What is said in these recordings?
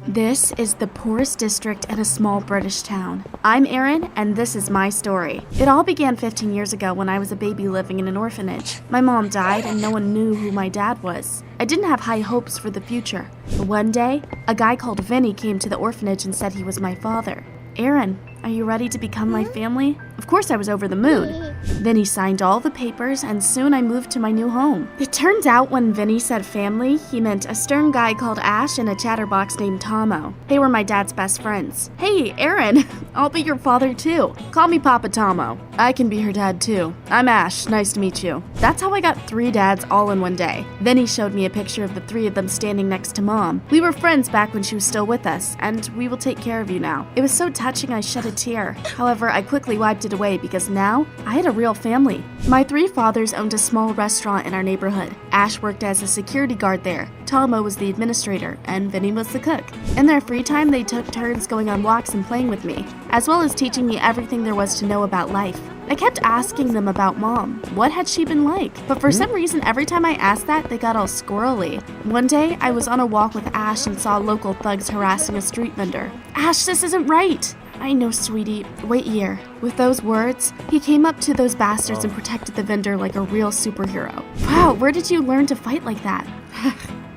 This is the poorest district in a small British town. I'm Erin, and this is my story. It all began 15 years ago when I was a baby living in an orphanage. My mom died and no one knew who my dad was. I didn't have high hopes for the future. But one day, a guy called Vinny came to the orphanage and said he was my father. Erin, are you ready to become my family? Of course I was over the moon. Vinny signed all the papers and soon I moved to my new home. It turned out when Vinny said family, he meant a stern guy called Ash and a chatterbox named Tomo. They were my dad's best friends. Hey, Erin, I'll be your father too. Call me Papa Tomo. I can be her dad too. I'm Ash, nice to meet you. That's how I got 3 dads all in one day. Vinny showed me a picture of the 3 of them standing next to Mom. We were friends back when she was still with us, and we will take care of you now. It was so touching I shed a tear. However, I quickly wiped it away because now I had a real family. My 3 fathers owned a small restaurant in our neighborhood. Ash worked as a security guard there. Tomo was the administrator, and Vinny was the cook. In their free time, they took turns going on walks and playing with me, as well as teaching me everything there was to know about life. I kept asking them about Mom. What had she been like? But for some reason, every time I asked that, they got all squirrely. One day, I was on a walk with Ash and saw local thugs harassing a street vendor. Ash, this isn't right. I know, sweetie. Wait here. With those words, he came up to those bastards and protected the vendor like a real superhero. Wow, where did you learn to fight like that?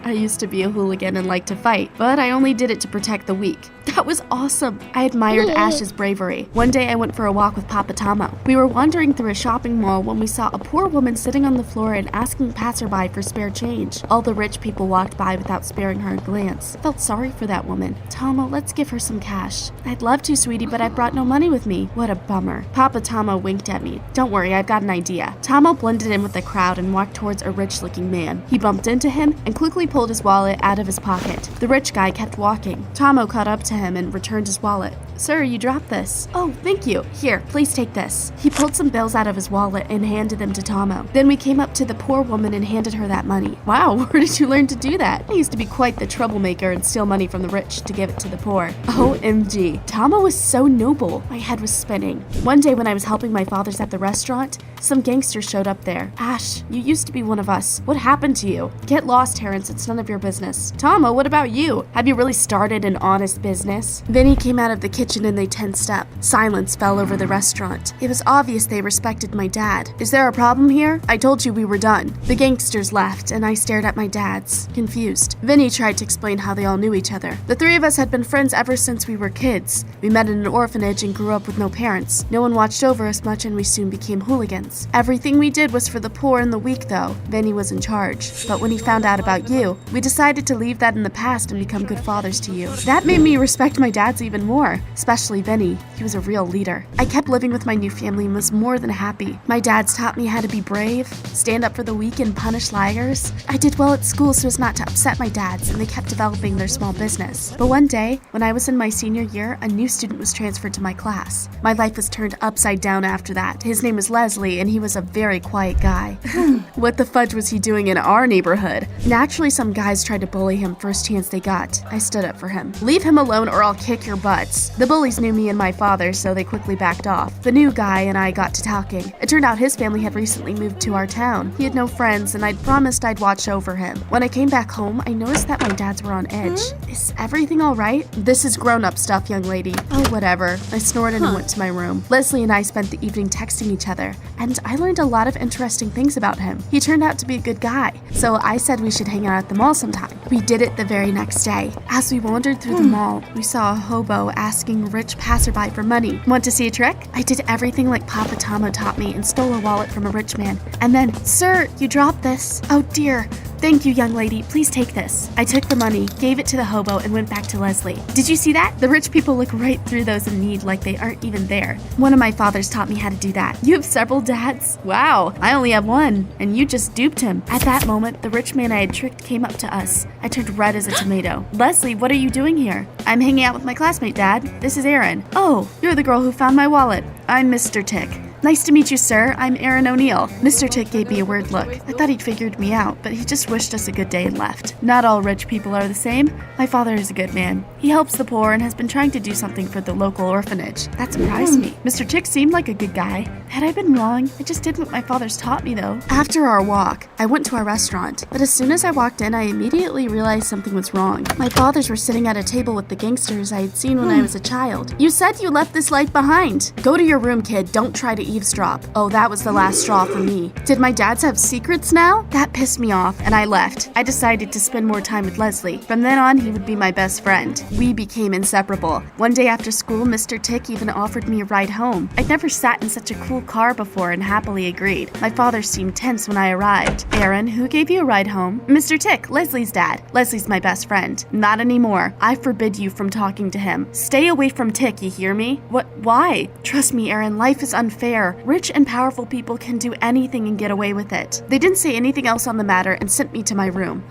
I used to be a hooligan and liked to fight, but I only did it to protect the weak. That was awesome. I admired Ash's bravery. One day I went for a walk with Papa Tomo. We were wandering through a shopping mall when we saw a poor woman sitting on the floor and asking passerby for spare change. All the rich people walked by without sparing her a glance. I felt sorry for that woman. Tomo, let's give her some cash. I'd love to, sweetie, but I brought no money with me. What a bummer. Papa Tomo winked at me. Don't worry, I've got an idea. Tomo blended in with the crowd and walked towards a rich-looking man. He bumped into him and quickly pulled his wallet out of his pocket. The rich guy kept walking. Tomo caught up to him and returned his wallet. Sir, you dropped this. Oh, thank you. Here, please take this. He pulled some bills out of his wallet and handed them to Tomo. Then we came up to the poor woman and handed her that money. Wow, where did you learn to do that? I used to be quite the troublemaker and steal money from the rich to give it to the poor. OMG. Tomo was so noble. My head was spinning. One day when I was helping my fathers at the restaurant, some gangsters showed up there. Ash, you used to be one of us. What happened to you? Get lost, Terrence. It's none of your business. Tomo, what about you? Have you really started an honest business? Vinny came out of the kitchen and they tensed up. Silence fell over the restaurant. It was obvious they respected my dad. Is there a problem here? I told you we were done. The gangsters left and I stared at my dad's, confused. Vinny tried to explain how they all knew each other. The 3 of us had been friends ever since we were kids. We met in an orphanage and grew up with no parents. No one watched over us much and we soon became hooligans. Everything we did was for the poor and the weak though. Vinny was in charge. But when he found out about you, we decided to leave that in the past and become good fathers to you. That made me respect my dad's even more, especially Vinny. He was a real leader. I kept living with my new family and was more than happy. My dad's taught me how to be brave, stand up for the weak, and punish liars. I did well at school so as not to upset my dads, and they kept developing their small business. But one day, when I was in my senior year, a new student was transferred to my class. My life was turned upside down after that. His name was Leslie, and he was a very quiet guy. What the fudge was he doing in our neighborhood? Naturally, some guys tried to bully him first chance they got. I stood up for him. Leave him alone or I'll kick your butts. The bullies knew me and my father, so they quickly backed off. The new guy and I got to talking. It turned out his family had recently moved to our town. He had no friends, and I'd promised I'd watch over him. When I came back home, I noticed that my dads were on edge. Is everything all right? This is grown-up stuff, young lady. Oh, whatever. I snorted and went to my room. Leslie and I spent the evening texting each other, and I learned a lot of interesting things about him. He turned out to be a good guy, so I said we should hang out at the mall sometime. We did it the very next day. As we wandered through the mall, we saw a hobo asking a rich passerby for money. Want to see a trick? I did everything like Papa Tomo taught me and stole a wallet from a rich man. And then, sir, you dropped this. Oh dear. Thank you, young lady. Please take this. I took the money, gave it to the hobo, and went back to Leslie. Did you see that? The rich people look right through those in need like they aren't even there. One of my fathers taught me how to do that. You have several dads? Wow, I only have one, and you just duped him. At that moment, the rich man I had tricked came up to us. I turned red as a tomato. Leslie, what are you doing here? I'm hanging out with my classmate, Dad. This is Erin. Oh, you're the girl who found my wallet. I'm Mr. Tick. Nice to meet you, sir. I'm Erin O'Neill. Mr. Tick gave me a weird look. I thought he'd figured me out, but he just wished us a good day and left. Not all rich people are the same. My father is a good man. He helps the poor and has been trying to do something for the local orphanage. That surprised me. Mr. Tick seemed like a good guy. Had I been wrong? I just did what my father's taught me, though. After our walk, I went to our restaurant, but as soon as I walked in, I immediately realized something was wrong. My fathers were sitting at a table with the gangsters I had seen when I was a child. You said you left this life behind. Go to your room, kid. Don't try to eavesdrop. Oh, that was the last straw for me. Did my dads have secrets now? That pissed me off, and I left. I decided to spend more time with Leslie. From then on, he would be my best friend. We became inseparable. One day after school, Mr. Tick even offered me a ride home. I'd never sat in such a cool car before and happily agreed. My father seemed tense when I arrived. Aaron, who gave you a ride home? Mr. Tick, Leslie's dad. Leslie's my best friend. Not anymore. I forbid you from talking to him. Stay away from Tick, you hear me? What? Why? Trust me, Aaron, life is unfair. Rich and powerful people can do anything and get away with it. They didn't say anything else on the matter and sent me to my room.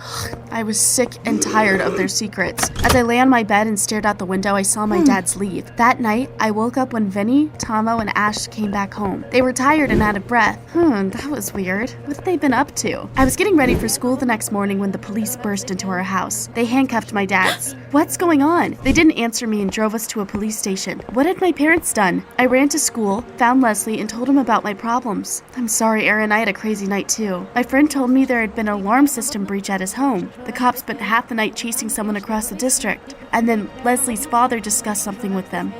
I was sick and tired of their secrets. As I lay on my bed and stared out the window, I saw my dad's leave. That night, I woke up when Vinny, Tomo, and Ash came back home. They were tired and out of breath. That was weird. What had they been up to? I was getting ready for school the next morning when the police burst into our house. They handcuffed my dads. What's going on? They didn't answer me and drove us to a police station. What had my parents done? I ran to school, found Leslie, and told him about my problems. I'm sorry, Aaron, I had a crazy night too. My friend told me there had been an alarm system breach at his home. The cops spent half the night chasing someone across the district. And then Leslie's father discussed something with them.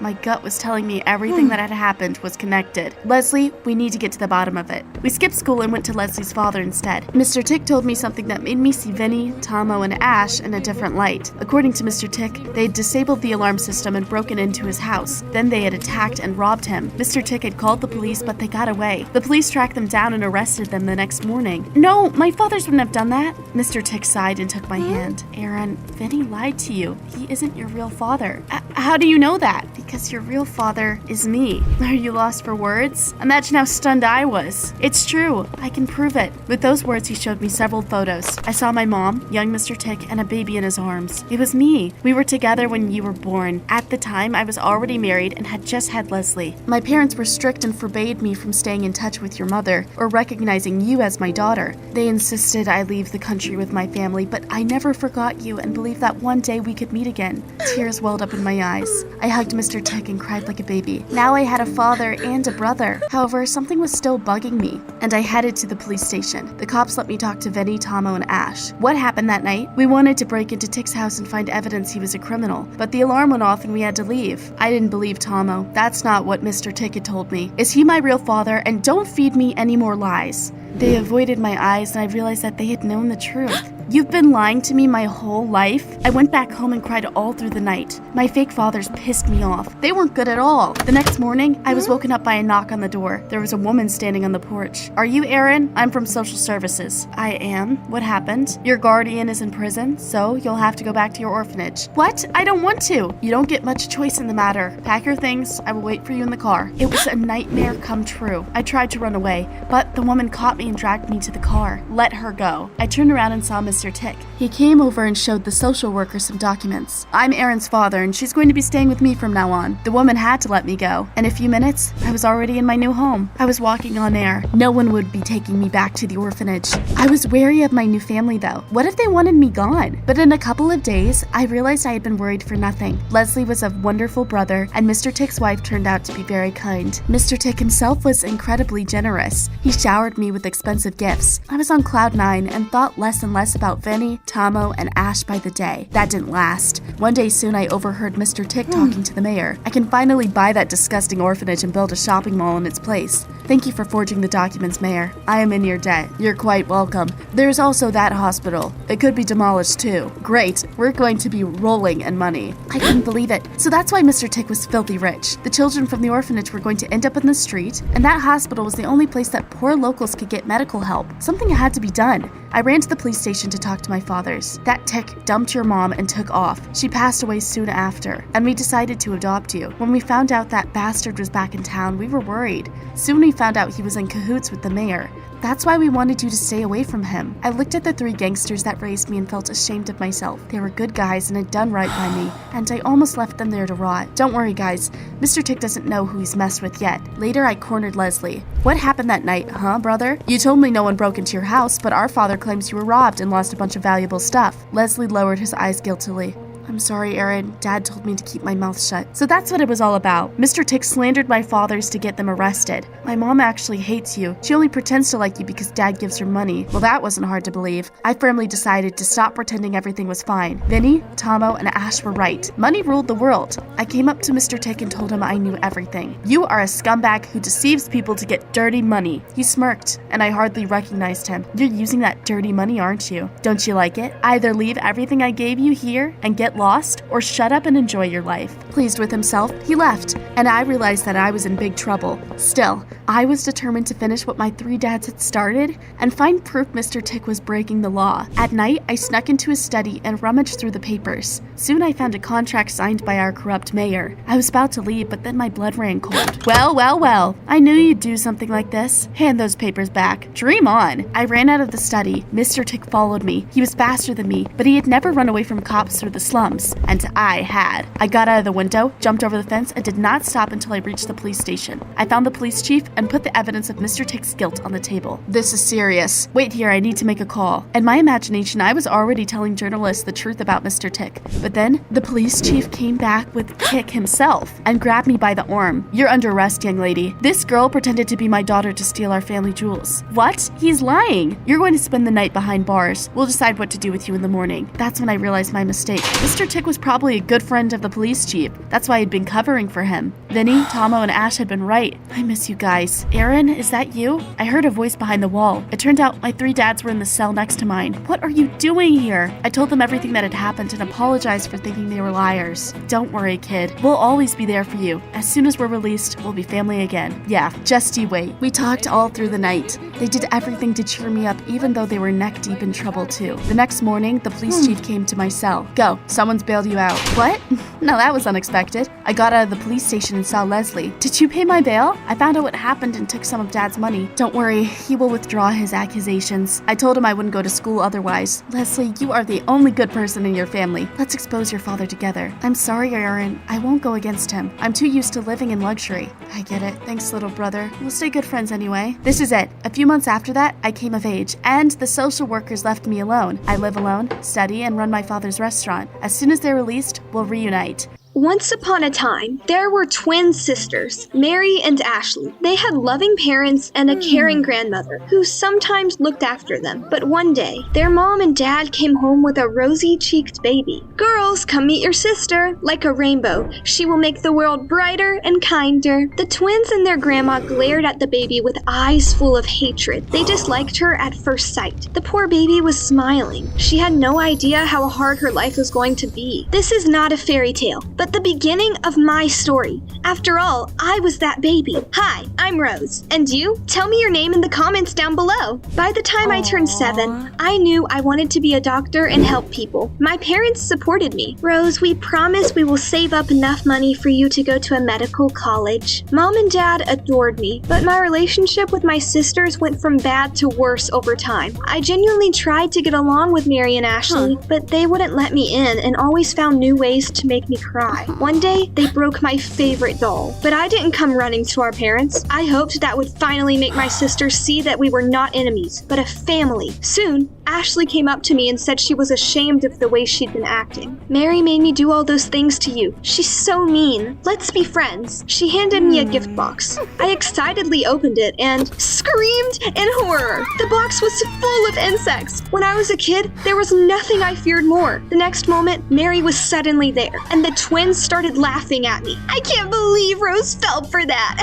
My gut was telling me everything that had happened was connected. Leslie, we need to get to the bottom of it. We skipped school and went to Leslie's father instead. Mr. Tick told me something that made me see Vinny, Tomo, and Ash in a different light. According to Mr. Tick, they had disabled the alarm system and broken into his house. Then they had attacked and robbed him. Mr. Tick had called the police, but they got away. The police tracked them down and arrested them the next morning. No, my fathers wouldn't have done that. Mr. Tick sighed and took my hand. Aaron, Vinny lied to you. He isn't your real father. How do you know that? Because your real father is me. Are you lost for words? Imagine how stunned I was. It's true. I can prove it. With those words, he showed me several photos. I saw my mom, young Mr. Tick, and a baby in his arms. It was me. We were together when you were born. At the time, I was already married and had just had Leslie. My parents were strict and forbade me from staying in touch with your mother or recognizing you as my daughter. They insisted I leave the country with my family, but I never forgot you and believed that one day we could meet again. Tears welled up in my eyes. I hugged Mr. Tick and cried like a baby. Now I had a father and a brother. However, something was still bugging me, and I headed to the police station. The cops let me talk to Vinny, Tomo, and Ash. What happened that night? We wanted to break into Tick's house and find evidence he was a criminal, but the alarm went off and we had to leave. I didn't believe Tomo. That's not what Mr. Tick had told me. Is he my real father? And don't feed me any more lies. They avoided my eyes and I realized that they had known the truth. You've been lying to me my whole life? I went back home and cried all through the night. My fake fathers pissed me off. They weren't good at all. The next morning, I was woken up by a knock on the door. There was a woman standing on the porch. Are you Aaron? I'm from social services. I am. What happened? Your guardian is in prison, so you'll have to go back to your orphanage. What? I don't want to. You don't get much choice in the matter. Pack your things. I will wait for you in the car. It was a nightmare come true. I tried to run away, but the woman caught me and dragged me to the car. Let her go. I turned around and saw Mr. Tick. He came over and showed the social worker some documents. I'm Aaron's father, and she's going to be staying with me from now on. The woman had to let me go. In a few minutes, I was already in my new home. I was walking on air. No one would be taking me back to the orphanage. I was wary of my new family, though. What if they wanted me gone? But in a couple of days, I realized I had been worried for nothing. Leslie was a wonderful brother, and Mr. Tick's wife turned out to be very kind. Mr. Tick himself was incredibly generous. He showered me with expensive gifts. I was on cloud 9 and thought less and less about Vinny, Tomo, and Ash by the day. That didn't last. One day soon, I overheard Mr. Tick talking to the mayor. I can finally buy that disgusting orphanage and build a shopping mall in its place. Thank you for forging the documents, Mayor. I am in your debt. You're quite welcome. There's also that hospital. It could be demolished too. Great. We're going to be rolling in money. I couldn't believe it. So that's why Mr. Tick was filthy rich. The children from the orphanage were going to end up in the street, and that hospital was the only place that poor locals could get medical help. Something had to be done. I ran to the police station to talk to my fathers. That Tick dumped your mom and took off. She passed away soon after, and we decided to adopt you. When we found out that bastard was back in town, we were worried. Soon we found out he was in cahoots with the mayor. That's why we wanted you to stay away from him. I looked at the 3 gangsters that raised me and felt ashamed of myself. They were good guys and had done right by me, and I almost left them there to rot. Don't worry, guys. Mr. Tick doesn't know who he's messed with yet. Later, I cornered Leslie. What happened that night, huh, brother? You told me no one broke into your house, but our father claims you were robbed and lost a bunch of valuable stuff. Leslie lowered his eyes guiltily. I'm sorry, Aaron. Dad told me to keep my mouth shut. So that's what it was all about. Mr. Tick slandered my fathers to get them arrested. My mom actually hates you. She only pretends to like you because Dad gives her money. Well, that wasn't hard to believe. I firmly decided to stop pretending everything was fine. Vinny, Tomo, and Ash were right. Money ruled the world. I came up to Mr. Tick and told him I knew everything. You are a scumbag who deceives people to get dirty money. He smirked, and I hardly recognized him. You're using that dirty money, aren't you? Don't you like it? Either leave everything I gave you here and get lost, or shut up and enjoy your life. Pleased with himself, he left, and I realized that I was in big trouble. Still, I was determined to finish what my 3 dads had started and find proof Mr. Tick was breaking the law. At night, I snuck into his study and rummaged through the papers. Soon I found a contract signed by our corrupt mayor. I was about to leave, but then my blood ran cold. Well, I knew you'd do something like this. Hand those papers back. Dream on. I ran out of the study. Mr. Tick followed me. He was faster than me, but he had never run away from cops through the slums, and I had. I got out of the window, jumped over the fence, and did not stop until I reached the police station. I found the police chief and put the evidence of Mr. Tick's guilt on the table. This is serious. Wait here, I need to make a call. In my imagination, I was already telling journalists the truth about Mr. Tick. But then, the police chief came back with Tick himself and grabbed me by the arm. You're under arrest, young lady. This girl pretended to be my daughter to steal our family jewels. What? He's lying. You're going to spend the night behind bars. We'll decide what to do with you in the morning. That's when I realized my mistake. Mr. Tick was probably a good friend of the police chief. That's why I'd been covering for him. Vinny, Tomo, and Ash had been right. I miss you guys. Aaron, is that you? I heard a voice behind the wall. It turned out my 3 dads were in the cell next to mine. What are you doing here? I told them everything that had happened and apologized for thinking they were liars. Don't worry, kid. We'll always be there for you. As soon as we're released, we'll be family again. Yeah, just you wait. We talked all through the night. They did everything to cheer me up, even though they were neck deep in trouble too. The next morning, the police chief came to my cell. Go, someone's bailed you out. What? No, that was unexpected. I got out of the police station and saw Leslie. Did you pay my bail? I found out what happened and took some of Dad's money. Don't worry, he will withdraw his accusations. I told him I wouldn't go to school otherwise. Leslie, you are the only good person in your family. Let's expose your father together. I'm sorry, Aaron. I won't go against him. I'm too used to living in luxury. I get it. Thanks, little brother. We'll stay good friends anyway. This is it. A few months after that, I came of age, and the social workers left me alone. I live alone, study, and run my father's restaurant. As soon as they're released, we'll reunite. Once upon a time, there were twin sisters, Mary and Ashley. They had loving parents and a caring grandmother who sometimes looked after them. But one day, their mom and dad came home with a rosy-cheeked baby. Girls, come meet your sister. Like a rainbow, she will make the world brighter and kinder. The twins and their grandma glared at the baby with eyes full of hatred. They disliked her at first sight. The poor baby was smiling. She had no idea how hard her life was going to be. This is not a fairy tale, but the beginning of my story. After all, I was that baby. Hi, I'm Rose. And you? Tell me your name in the comments down below. By the time I turned 7, I knew I wanted to be a doctor and help people. My parents supported me. Rose, we promise we will save up enough money for you to go to a medical college. Mom and Dad adored me, but my relationship with my sisters went from bad to worse over time. I genuinely tried to get along with Mary and Ashley, but they wouldn't let me in and always found new ways to make me cry. One day, they broke my favorite doll, but I didn't come running to our parents. I hoped that would finally make my sisters see that we were not enemies, but a family. Soon, Ashley came up to me and said she was ashamed of the way she'd been acting. Mary made me do all those things to you. She's so mean. Let's be friends. She handed me a gift box. I excitedly opened it and screamed in horror. The box was full of insects. When I was a kid, there was nothing I feared more. The next moment, Mary was suddenly there, and the twins started laughing at me. I can't believe Rose fell for that.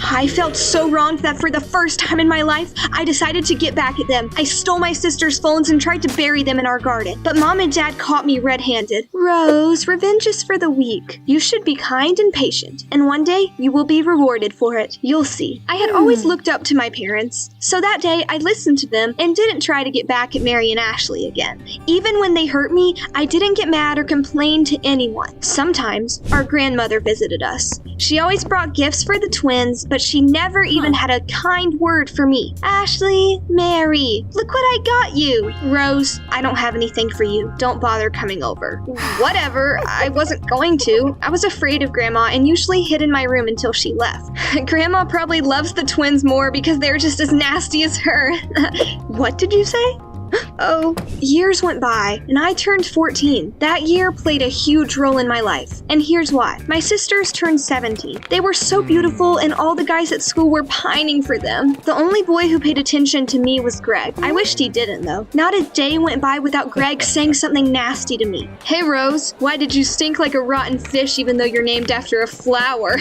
I felt so wronged that for the first time in my life, I decided to get back at them. I stole my sister's phones and tried to bury them in our garden. But Mom and Dad caught me red-handed. Rose, revenge is for the weak. You should be kind and patient, and one day you will be rewarded for it. You'll see. I had always looked up to my parents, so that day I listened to them and didn't try to get back at Mary and Ashley again. Even when they hurt me, I didn't get mad or complain to anyone. Sometimes our grandmother visited us. She always brought gifts for the twins, but she never even had a kind word for me. Ashley, Mary, look what I got you. Rose, I don't have anything for you. Don't bother coming over. Whatever, I wasn't going to. I was afraid of Grandma and usually hid in my room until she left. Grandma probably loves the twins more because they're just as nasty as her. What did you say? Oh, years went by, and I turned 14. That year played a huge role in my life, and here's why. My sisters turned 17. They were so beautiful, and all the guys at school were pining for them. The only boy who paid attention to me was Greg. I wished he didn't, though. Not a day went by without Greg saying something nasty to me. Hey, Rose, why did you stink like a rotten fish even though you're named after a flower?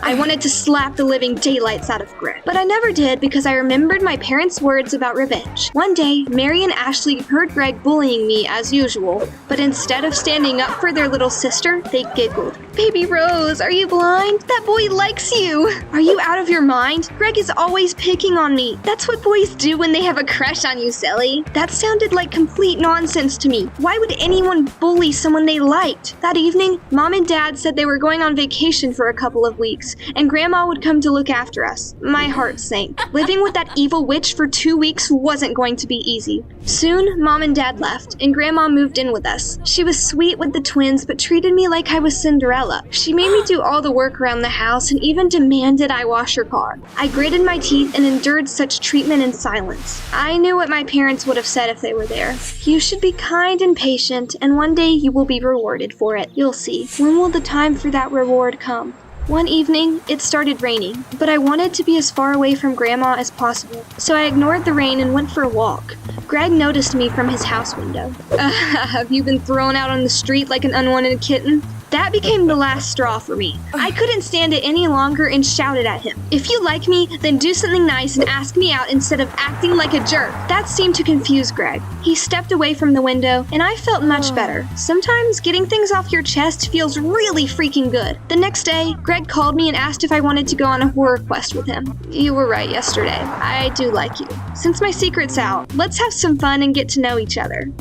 I wanted to slap the living daylights out of Greg, but I never did because I remembered my parents' words about revenge. One day, Mary and Ashley heard Greg bullying me as usual, but instead of standing up for their little sister, they giggled. Baby Rose, are you blind? That boy likes you. Are you out of your mind? Greg is always picking on me. That's what boys do when they have a crush on you, silly. That sounded like complete nonsense to me. Why would anyone bully someone they liked? That evening, Mom and Dad said they were going on vacation for a couple of weeks, and Grandma would come to look after us. My heart sank. Living with that evil witch for 2 weeks wasn't going to be easy. Soon, Mom and Dad left, and Grandma moved in with us. She was sweet with the twins, but treated me like I was Cinderella. She made me do all the work around the house and even demanded I wash her car. I gritted my teeth and endured such treatment in silence. I knew what my parents would have said if they were there. You should be kind and patient, and one day you will be rewarded for it. You'll see. When will the time for that reward come? One evening, it started raining, but I wanted to be as far away from Grandma as possible, so I ignored the rain and went for a walk. Greg noticed me from his house window. Have you been thrown out on the street like an unwanted kitten? That became the last straw for me. I couldn't stand it any longer and shouted at him. If you like me, then do something nice and ask me out instead of acting like a jerk. That seemed to confuse Greg. He stepped away from the window, and I felt much better. Sometimes getting things off your chest feels really freaking good. The next day, Greg called me and asked if I wanted to go on a horror quest with him. You were right yesterday. I do like you. Since my secret's out, let's have some fun and get to know each other.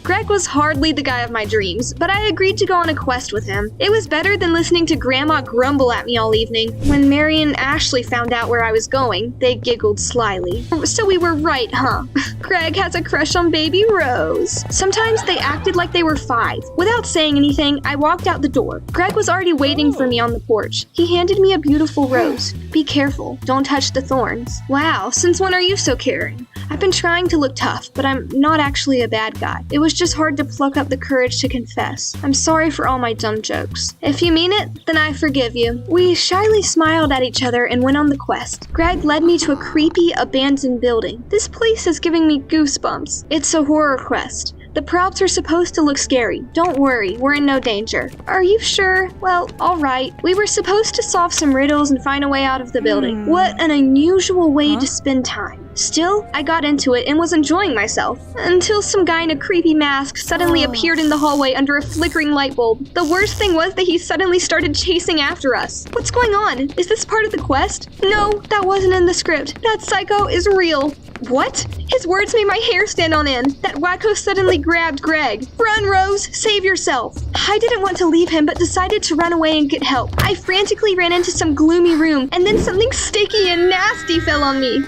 Greg was hardly the guy of my dreams, but I agreed to go on a quest with him. It was better than listening to Grandma grumble at me all evening. When Mary and Ashley found out where I was going, they giggled slyly. So we were right, huh? Greg has a crush on baby Rose. Sometimes they acted like they were 5. Without saying anything, I walked out the door. Greg was already waiting for me on the porch. He handed me a beautiful rose. Be careful, don't touch the thorns. Wow, since when are you so caring? I've been trying to look tough, but I'm not actually a bad guy. It was just hard to pluck up the courage to confess. I'm sorry for all my dumb jokes. If you mean it, then I forgive you. We shyly smiled at each other and went on the quest. Greg led me to a creepy, abandoned building. This place is giving me goosebumps. It's a horror quest. The props are supposed to look scary. Don't worry, we're in no danger. Are you sure? Well, alright. We were supposed to solve some riddles and find a way out of the building. What an unusual way to spend time. Still, I got into it and was enjoying myself, until some guy in a creepy mask suddenly appeared in the hallway under a flickering light bulb. The worst thing was that he suddenly started chasing after us. What's going on? Is this part of the quest? No, that wasn't in the script. That psycho is real. What? His words made my hair stand on end. That wacko suddenly grabbed Greg. Run, Rose! Save yourself! I didn't want to leave him, but decided to run away and get help. I frantically ran into some gloomy room, and then something sticky and nasty fell on me.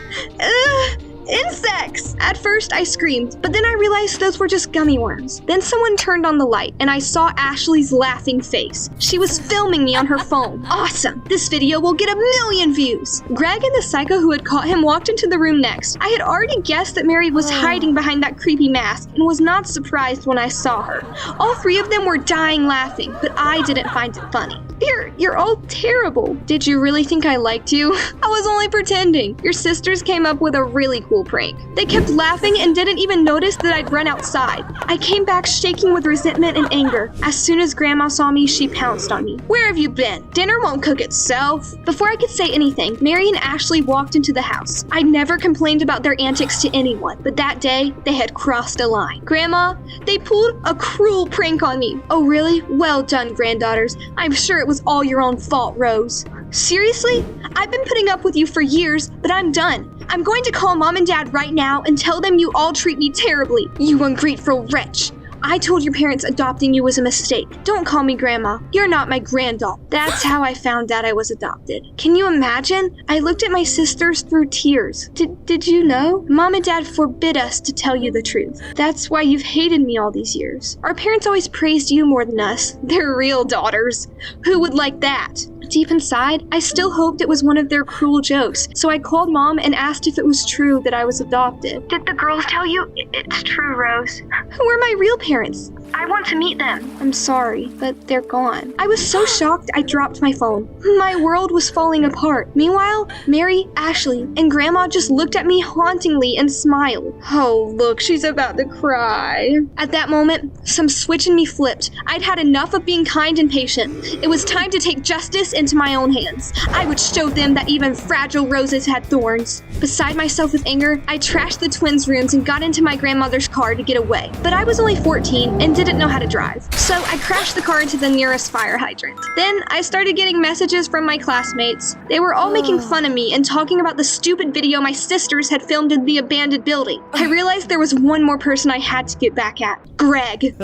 Insects! At first, I screamed, but then I realized those were just gummy worms. Then someone turned on the light, and I saw Ashley's laughing face. She was filming me on her phone. Awesome! This video will get 1,000,000 views! Greg and the psycho who had caught him walked into the room next. I had already guessed that Mary was hiding behind that creepy mask, and was not surprised when I saw her. All 3 of them were dying laughing, but I didn't find it funny. You're all terrible. Did you really think I liked you? I was only pretending. Your sisters came up with a really cool prank. They kept laughing and didn't even notice that I'd run outside. I came back shaking with resentment and anger. As soon as Grandma saw me, she pounced on me. Where have you been? Dinner won't cook itself. Before I could say anything, Mary and Ashley walked into the house. I never complained about their antics to anyone, but that day, they had crossed a line. Grandma, they pulled a cruel prank on me. Oh really? Well done, granddaughters. I'm sure it was all your own fault, Rose. Seriously? I've been putting up with you for years, but I'm done. I'm going to call Mom and Dad right now and tell them you all treat me terribly, you ungrateful wretch. I told your parents adopting you was a mistake. Don't call me Grandma. You're not my granddaughter. That's how I found out I was adopted. Can you imagine? I looked at my sisters through tears. Did you know? Mom and Dad forbid us to tell you the truth. That's why you've hated me all these years. Our parents always praised you more than us. They're real daughters. Who would like that? Deep inside, I still hoped it was one of their cruel jokes, so I called Mom and asked if it was true that I was adopted. Did the girls tell you? It's true, Rose. Who are my real parents? I want to meet them. I'm sorry, but they're gone. I was so shocked I dropped my phone. My world was falling apart. Meanwhile, Mary, Ashley, and Grandma just looked at me hauntingly and smiled. Oh, look, she's about to cry. At that moment, some switch in me flipped. I'd had enough of being kind and patient. It was time to take justice into my own hands. I would show them that even fragile roses had thorns. Beside myself with anger, I trashed the twins' rooms and got into my grandmother's car to get away. But I was only 14 and didn't know how to drive. So I crashed the car into the nearest fire hydrant. Then I started getting messages from my classmates. They were all making fun of me and talking about the stupid video my sisters had filmed in the abandoned building. I realized there was one more person I had to get back at. Greg.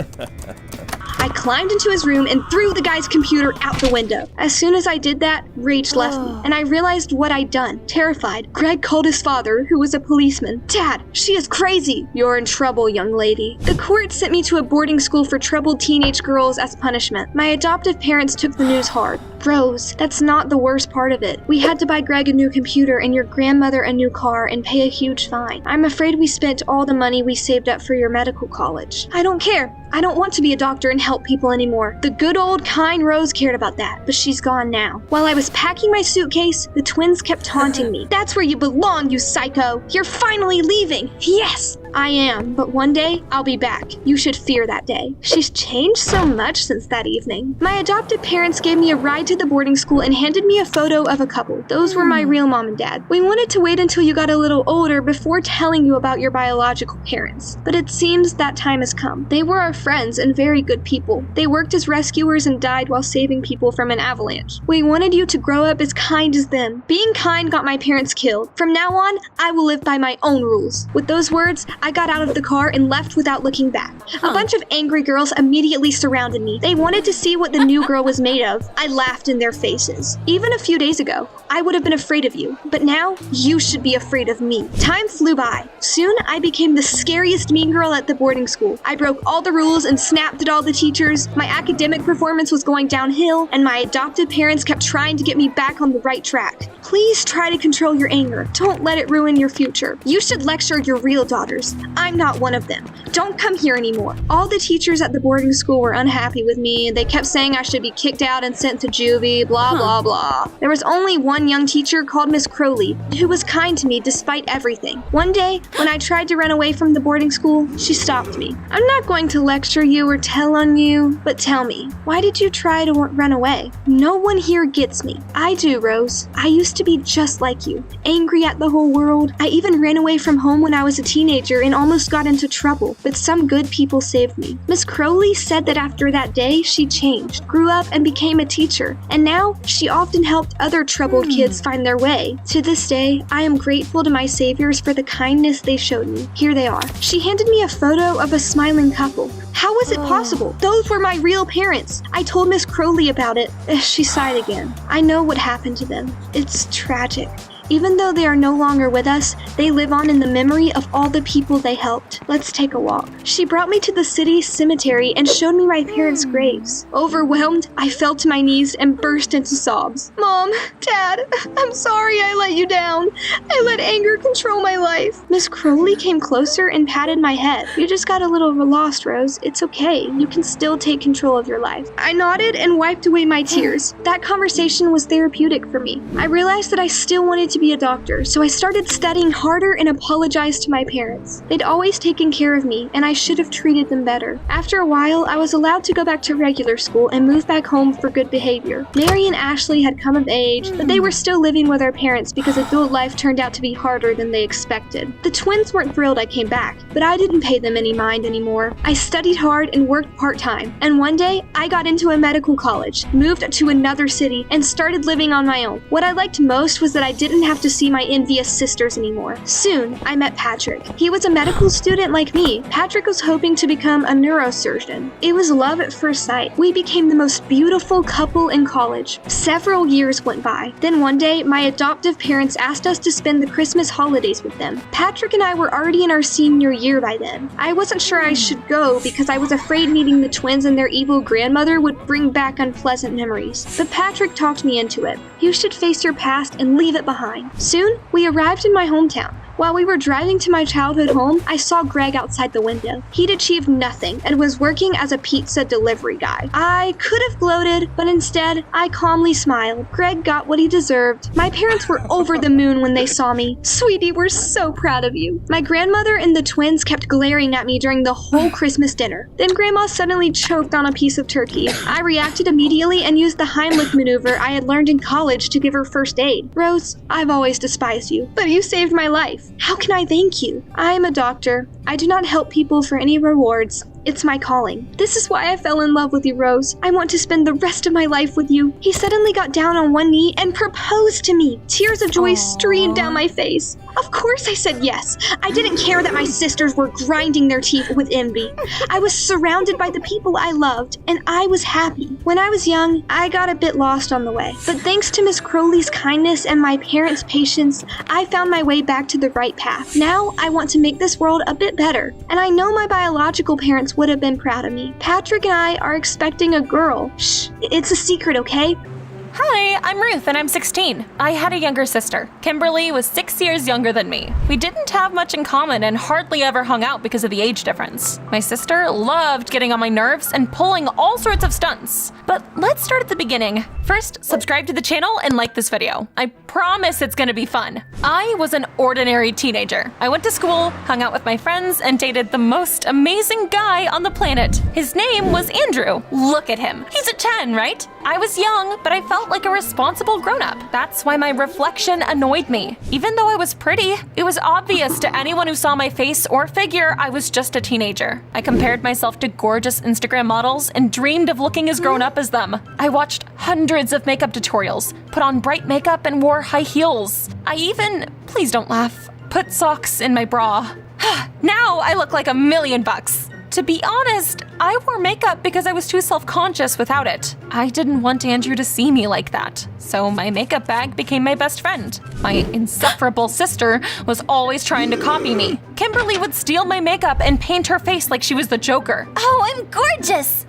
I climbed into his room and threw the guy's computer out the window. As soon as I did that, rage left me, and I realized what I'd done. Terrified, Greg called his father, who was a policeman. Dad, she is crazy. You're in trouble, young lady. The court sent me to a boarding school for troubled teenage girls as punishment. My adoptive parents took the news hard. Rose, that's not the worst part of it. We had to buy Greg a new computer and your grandmother a new car and pay a huge fine. I'm afraid we spent all the money we saved up for your medical college. I don't care. I don't want to be a doctor and help people anymore. The good old kind Rose cared about that, but she's gone now. While I was packing my suitcase, the twins kept taunting me. That's where you belong, you psycho. You're finally leaving. Yes, I am, but one day I'll be back. You should fear that day. She's changed so much since that evening. My adopted parents gave me a ride to the boarding school and handed me a photo of a couple. Those were my real mom and dad. We wanted to wait until you got a little older before telling you about your biological parents, but it seems that time has come. They were our friends and very good people. They worked as rescuers and died while saving people from an avalanche. We wanted you to grow up as kind as them. Being kind got my parents killed. From now on, I will live by my own rules. With those words, I got out of the car and left without looking back. A bunch of angry girls immediately surrounded me. They wanted to see what the new girl was made of. I laughed in their faces. Even a few days ago, I would have been afraid of you, but now you should be afraid of me. Time flew by. Soon, I became the scariest mean girl at the boarding school. I broke all the rules and snapped at all the teachers. My academic performance was going downhill, and my adopted parents kept trying to get me back on the right track. Please try to control your anger. Don't let it ruin your future. You should lecture your real daughters. I'm not one of them. Don't come here anymore. All the teachers at the boarding school were unhappy with me. They kept saying I should be kicked out and sent to juvie, blah, blah, blah. There was only one young teacher called Miss Crowley, who was kind to me despite everything. One day, when I tried to run away from the boarding school, she stopped me. I'm not going to lecture you or tell on you, but tell me, why did you try to run away? No one here gets me. I do, Rose. I used to be just like you, angry at the whole world. I even ran away from home when I was a teenager and almost got into trouble, but some good people saved me. Miss Crowley said that after that day, she changed, grew up, and became a teacher, and now she often helped other troubled kids find their way. To this day, I am grateful to my saviors for the kindness they showed me. Here they are. She handed me a photo of a smiling couple. How was it possible? Those were my real parents. I told Miss Crowley about it. She sighed again. I know what happened to them. It's tragic. Even though they are no longer with us, they live on in the memory of all the people they helped. Let's take a walk. She brought me to the city cemetery and showed me my parents' graves. Overwhelmed, I fell to my knees and burst into sobs. Mom, Dad, I'm sorry I let you down. I let anger control my life. Miss Crowley came closer and patted my head. You just got a little lost, Rose. It's okay. You can still take control of your life. I nodded and wiped away my tears. That conversation was therapeutic for me. I realized that I still wanted to be a doctor, so I started studying harder and apologized to my parents. They'd always taken care of me, and I should have treated them better. After a while, I was allowed to go back to regular school and move back home for good behavior. Mary and Ashley had come of age, but they were still living with our parents because adult life turned out to be harder than they expected. The twins weren't thrilled I came back, but I didn't pay them any mind anymore. I studied hard and worked part-time, and one day, I got into a medical college, moved to another city, and started living on my own. What I liked most was that I didn't didn't have to see my envious sisters anymore. Soon, I met Patrick. He was a medical student like me. Patrick was hoping to become a neurosurgeon. It was love at first sight. We became the most beautiful couple in college. Several years went by. Then one day, my adoptive parents asked us to spend the Christmas holidays with them. Patrick and I were already in our senior year by then. I wasn't sure I should go because I was afraid meeting the twins and their evil grandmother would bring back unpleasant memories. But Patrick talked me into it. You should face your past and leave it behind. Soon, we arrived in my hometown. While we were driving to my childhood home, I saw Greg outside the window. He'd achieved nothing and was working as a pizza delivery guy. I could have gloated, but instead, I calmly smiled. Greg got what he deserved. My parents were over the moon when they saw me. Sweetie, we're so proud of you. My grandmother and the twins kept glaring at me during the whole Christmas dinner. Then Grandma suddenly choked on a piece of turkey. I reacted immediately and used the Heimlich maneuver I had learned in college to give her first aid. Rose, I've always despised you, but you saved my life. How can I thank you? I am a doctor. I do not help people for any rewards. It's my calling. This is why I fell in love with you, Rose. I want to spend the rest of my life with you. He suddenly got down on one knee and proposed to me. Tears of joy streamed down my face. Of course I said yes. I didn't care that my sisters were grinding their teeth with envy. I was surrounded by the people I loved, and I was happy. When I was young, I got a bit lost on the way. But thanks to Miss Crowley's kindness and my parents' patience, I found my way back to the right path. Now, I want to make this world a bit better. And I know my biological parents would have been proud of me. Patrick and I are expecting a girl. Shh, it's a secret, okay? Hi, I'm Ruth and I'm 16. I had a younger sister. Kimberly was 6 years younger than me. We didn't have much in common and hardly ever hung out because of the age difference. My sister loved getting on my nerves and pulling all sorts of stunts. But let's start at the beginning. First, subscribe to the channel and like this video. I promise it's gonna be fun. I was an ordinary teenager. I went to school, hung out with my friends, and dated the most amazing guy on the planet. His name was Andrew. Look at him. He's a 10, right? I was young, but I felt like a responsible grown-up. That's why my reflection annoyed me. Even though I was pretty, it was obvious to anyone who saw my face or figure I was just a teenager. I compared myself to gorgeous Instagram models and dreamed of looking as grown up as them. I watched hundreds of makeup tutorials, put on bright makeup, and wore high heels. I even, please don't laugh, put socks in my bra. Now I look like $1,000,000. To be honest, I wore makeup because I was too self-conscious without it. I didn't want Andrew to see me like that, so my makeup bag became my best friend. My insufferable sister was always trying to copy me. Kimberly would steal my makeup and paint her face like she was the Joker. Oh, I'm gorgeous!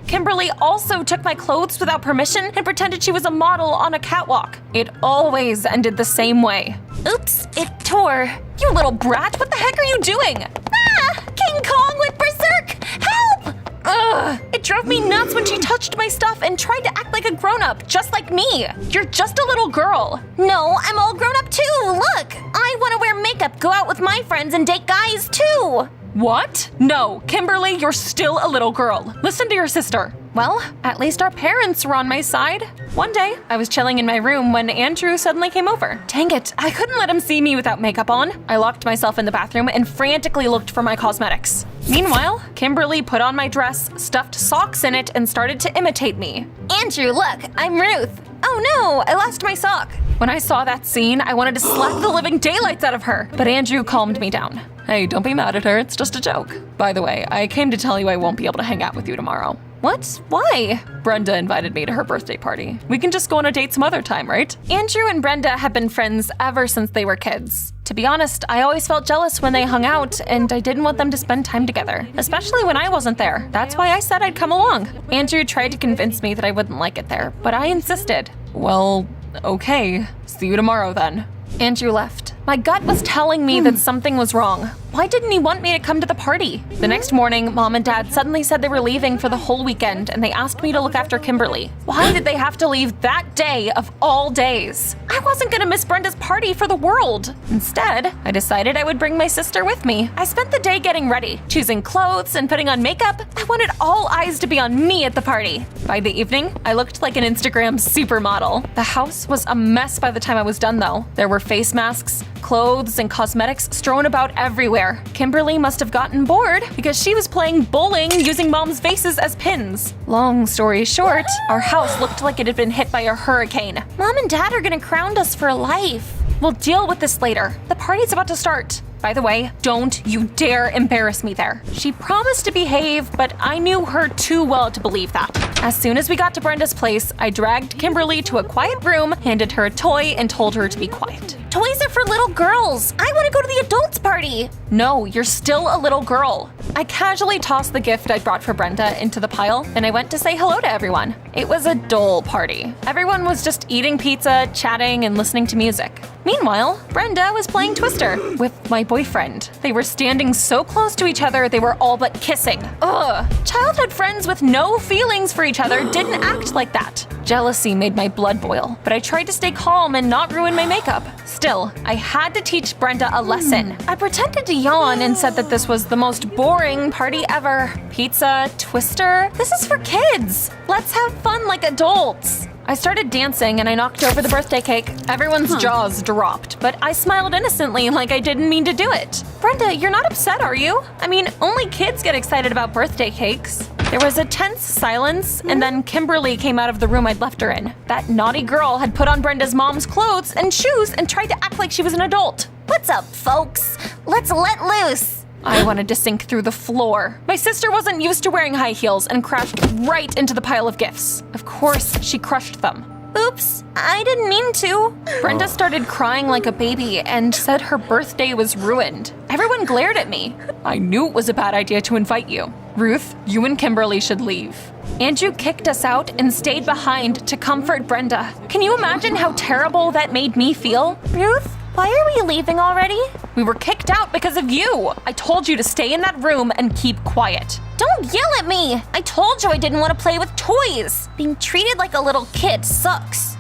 Kimberly also took my clothes without permission and pretended she was a model on a catwalk. It always ended the same way. Oops, it tore. You little brat, what the heck are you doing? Ah! King Kong went berserk! Help! Ugh! It drove me nuts when she touched my stuff and tried to act like a grown-up, just like me. You're just a little girl. No, I'm all grown up too, look! I want to wear makeup, go out with my friends, and date guys too! What? No, Kimberly, you're still a little girl. Listen to your sister. Well, at least our parents were on my side. One day, I was chilling in my room when Andrew suddenly came over. Dang it, I couldn't let him see me without makeup on. I locked myself in the bathroom and frantically looked for my cosmetics. Meanwhile, Kimberly put on my dress, stuffed socks in it, and started to imitate me. Andrew, look, I'm Ruth. Oh no, I lost my sock. When I saw that scene, I wanted to slap the living daylights out of her, but Andrew calmed me down. Hey, don't be mad at her, it's just a joke. By the way, I came to tell you I won't be able to hang out with you tomorrow. What? Why? Brenda invited me to her birthday party. We can just go on a date some other time, right? Andrew and Brenda have been friends ever since they were kids. To be honest, I always felt jealous when they hung out, and I didn't want them to spend time together, especially when I wasn't there. That's why I said I'd come along. Andrew tried to convince me that I wouldn't like it there, but I insisted. Well, okay. See you tomorrow then. Andrew left. My gut was telling me that something was wrong. Why didn't he want me to come to the party? The next morning, Mom and Dad suddenly said they were leaving for the whole weekend, and they asked me to look after Kimberly. Why did they have to leave that day of all days? I wasn't gonna miss Brenda's party for the world. Instead, I decided I would bring my sister with me. I spent the day getting ready, choosing clothes and putting on makeup. I wanted all eyes to be on me at the party. By the evening, I looked like an Instagram supermodel. The house was a mess by the time I was done though. There were face masks, clothes, and cosmetics strewn about everywhere. there. Kimberly must have gotten bored because she was playing bowling using Mom's vases as pins. Long story short, our house looked like it had been hit by a hurricane. Mom and Dad are gonna ground us for life. We'll deal with this later. The party's about to start. By the way, don't you dare embarrass me there. She promised to behave, but I knew her too well to believe that. As soon as we got to Brenda's place, I dragged Kimberly to a quiet room, handed her a toy, and told her to be quiet. Toys are for little girls. I want to go to the adults' party. No, you're still a little girl. I casually tossed the gift I brought for Brenda into the pile, and I went to say hello to everyone. It was a dull party. Everyone was just eating pizza, chatting, and listening to music. Meanwhile, Brenda was playing Twister with my boyfriend. They were standing so close to each other they were all but kissing. Ugh. Childhood friends with no feelings for each other didn't act like that. Jealousy made my blood boil, but I tried to stay calm and not ruin my makeup. Still, I had to teach Brenda a lesson. I pretended to yawn and said that this was the most boring party ever. Pizza, Twister, this is for kids. Let's have fun like adults. I started dancing and I knocked over the birthday cake. Everyone's jaws dropped, but I smiled innocently like I didn't mean to do it. Brenda, you're not upset, are you? I mean, only kids get excited about birthday cakes. There was a tense silence, and then Kimberly came out of the room I'd left her in. That naughty girl had put on Brenda's mom's clothes and shoes and tried to act like she was an adult. What's up, folks? Let's let loose. I wanted to sink through the floor. My sister wasn't used to wearing high heels and crashed right into the pile of gifts. Of course, she crushed them. Oops, I didn't mean to. Brenda started crying like a baby and said her birthday was ruined. Everyone glared at me. I knew it was a bad idea to invite you. Ruth, you and Kimberly should leave. Andrew kicked us out and stayed behind to comfort Brenda. Can you imagine how terrible that made me feel? Ruth? Why are we leaving already? We were kicked out because of you. I told you to stay in that room and keep quiet. Don't yell at me. I told you I didn't want to play with toys. Being treated like a little kid sucks.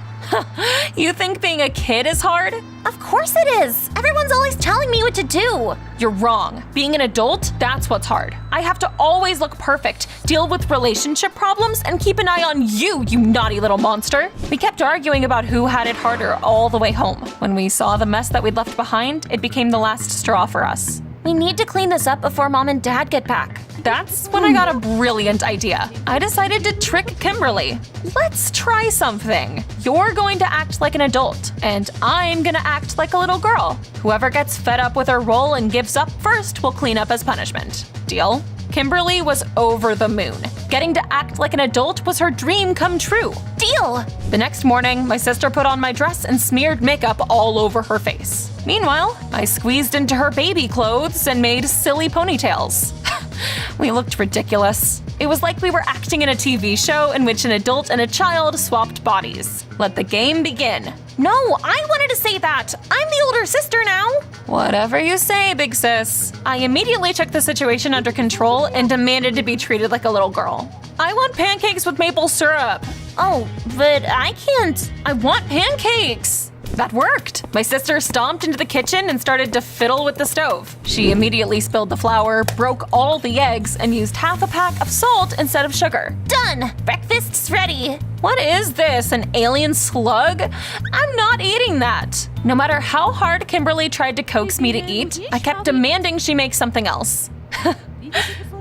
You think being a kid is hard? Of course it is. Everyone's always telling me what to do. You're wrong. Being an adult, that's what's hard. I have to always look perfect, deal with relationship problems, and keep an eye on you, you naughty little monster. We kept arguing about who had it harder all the way home. When we saw the mess that we'd left behind, it became the last straw for us. We need to clean this up before Mom and Dad get back. That's when I got a brilliant idea. I decided to trick Kimberly. Let's try something. You're going to act like an adult, and I'm gonna act like a little girl. Whoever gets fed up with her role and gives up first will clean up as punishment. Deal? Kimberly was over the moon. Getting to act like an adult was her dream come true. Deal! The next morning, my sister put on my dress and smeared makeup all over her face. Meanwhile, I squeezed into her baby clothes and made silly ponytails. We looked ridiculous. It was like we were acting in a TV show in which an adult and a child swapped bodies. Let the game begin. No, I wanted to say that. I'm the older sister now. Whatever you say, big sis. I immediately took the situation under control and demanded to be treated like a little girl. I want pancakes with maple syrup. Oh, but I can't. I want pancakes. That worked. My sister stomped into the kitchen and started to fiddle with the stove. She immediately spilled the flour, broke all the eggs, and used half a pack of salt instead of sugar. Done! Breakfast's ready! What is this, an alien slug? I'm not eating that! No matter how hard Kimberly tried to coax me to eat, I kept demanding she make something else.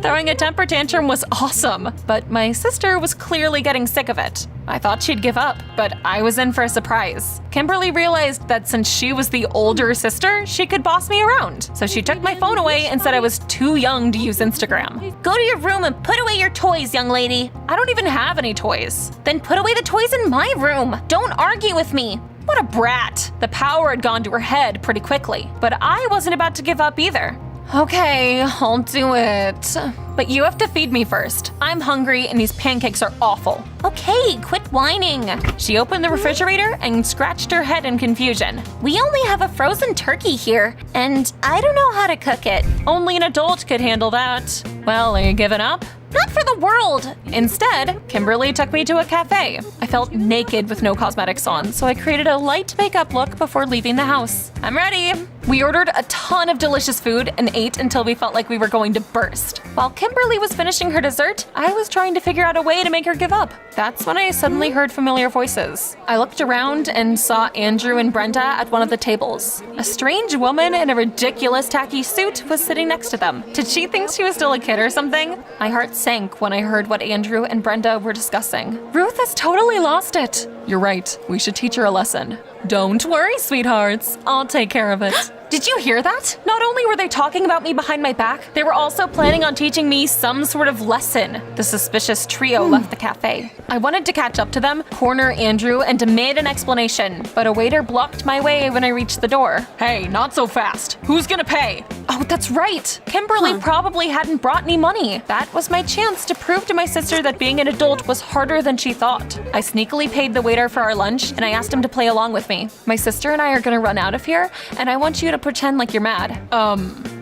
Throwing a temper tantrum was awesome, but my sister was clearly getting sick of it. I thought she'd give up, but I was in for a surprise. Kimberly realized that since she was the older sister, she could boss me around. So she took my phone away and said I was too young to use Instagram. Go to your room and put away your toys, young lady. I don't even have any toys. Then put away the toys in my room. Don't argue with me. What a brat. The power had gone to her head pretty quickly, but I wasn't about to give up either. Okay, I'll do it. But you have to feed me first. I'm hungry and these pancakes are awful. Okay, quit whining. She opened the refrigerator and scratched her head in confusion. We only have a frozen turkey here, and I don't know how to cook it. Only an adult could handle that. Well, are you giving up? Not for the world! Instead, Kimberly took me to a cafe. I felt naked with no cosmetics on, so I created a light makeup look before leaving the house. I'm ready! We ordered a ton of delicious food and ate until we felt like we were going to burst. While Kimberly was finishing her dessert, I was trying to figure out a way to make her give up. That's when I suddenly heard familiar voices. I looked around and saw Andrew and Brenda at one of the tables. A strange woman in a ridiculous tacky suit was sitting next to them. Did she think she was still a kid or something? My heart sank when I heard what Andrew and Brenda were discussing. Ruth has totally lost it. You're right. We should teach her a lesson. Don't worry, sweethearts. I'll take care of it. Did you hear that? Not only were they talking about me behind my back, they were also planning on teaching me some sort of lesson. The suspicious trio left the cafe. I wanted to catch up to them, corner Andrew, and demand an explanation, but a waiter blocked my way when I reached the door. Hey, not so fast. Who's gonna pay? Oh, that's right. Kimberly probably hadn't brought any money. That was my chance to prove to my sister that being an adult was harder than she thought. I sneakily paid the waiter for our lunch, and I asked him to play along with me. My sister and I are gonna run out of here, and I want you to pretend like you're mad.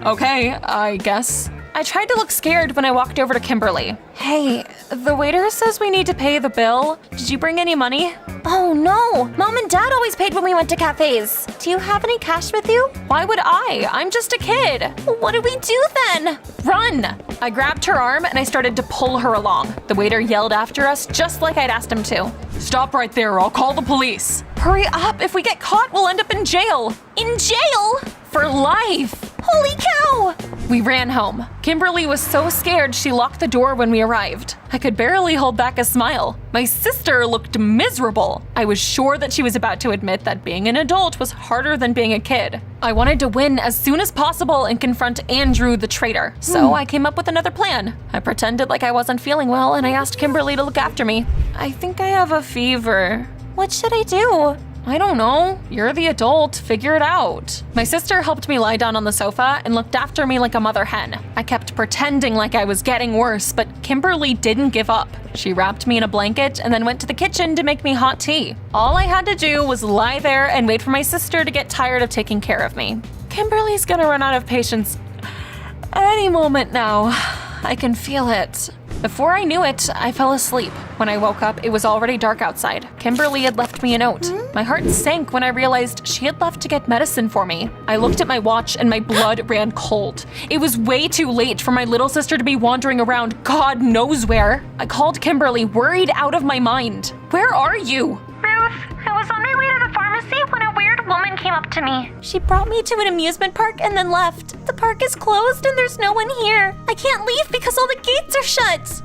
Okay, I guess. I tried to look scared when I walked over to Kimberly. Hey, the waiter says we need to pay the bill. Did you bring any money? Oh no! Mom and Dad always paid when we went to cafes. Do you have any cash with you? Why would I? I'm just a kid. What do we do then? Run! I grabbed her arm and I started to pull her along. The waiter yelled after us just like I'd asked him to. Stop right there, I'll call the police. Hurry up, if we get caught, we'll end up in jail. In jail? For life. Holy cow! We ran home. Kimberly was so scared she locked the door when we arrived. I could barely hold back a smile. My sister looked miserable. I was sure that she was about to admit that being an adult was harder than being a kid. I wanted to win as soon as possible and confront Andrew the traitor. So I came up with another plan. I pretended like I wasn't feeling well and I asked Kimberly to look after me. I think I have a fever. What should I do? I don't know. You're the adult. Figure it out. My sister helped me lie down on the sofa and looked after me like a mother hen. I kept pretending like I was getting worse, but Kimberly didn't give up. She wrapped me in a blanket and then went to the kitchen to make me hot tea. All I had to do was lie there and wait for my sister to get tired of taking care of me. Kimberly's gonna run out of patience any moment now. I can feel it. Before I knew it, I fell asleep. When I woke up, it was already dark outside. Kimberly had left me a note. My heart sank when I realized she had left to get medicine for me. I looked at my watch and my blood ran cold. It was way too late for my little sister to be wandering around God knows where. I called Kimberly, worried out of my mind. Where are you? Ruth, I was on my way to the pharmacy when a weird woman came up to me. She brought me to an amusement park and then left. The park is closed and there's no one here. I can't leave because all the gates are shut.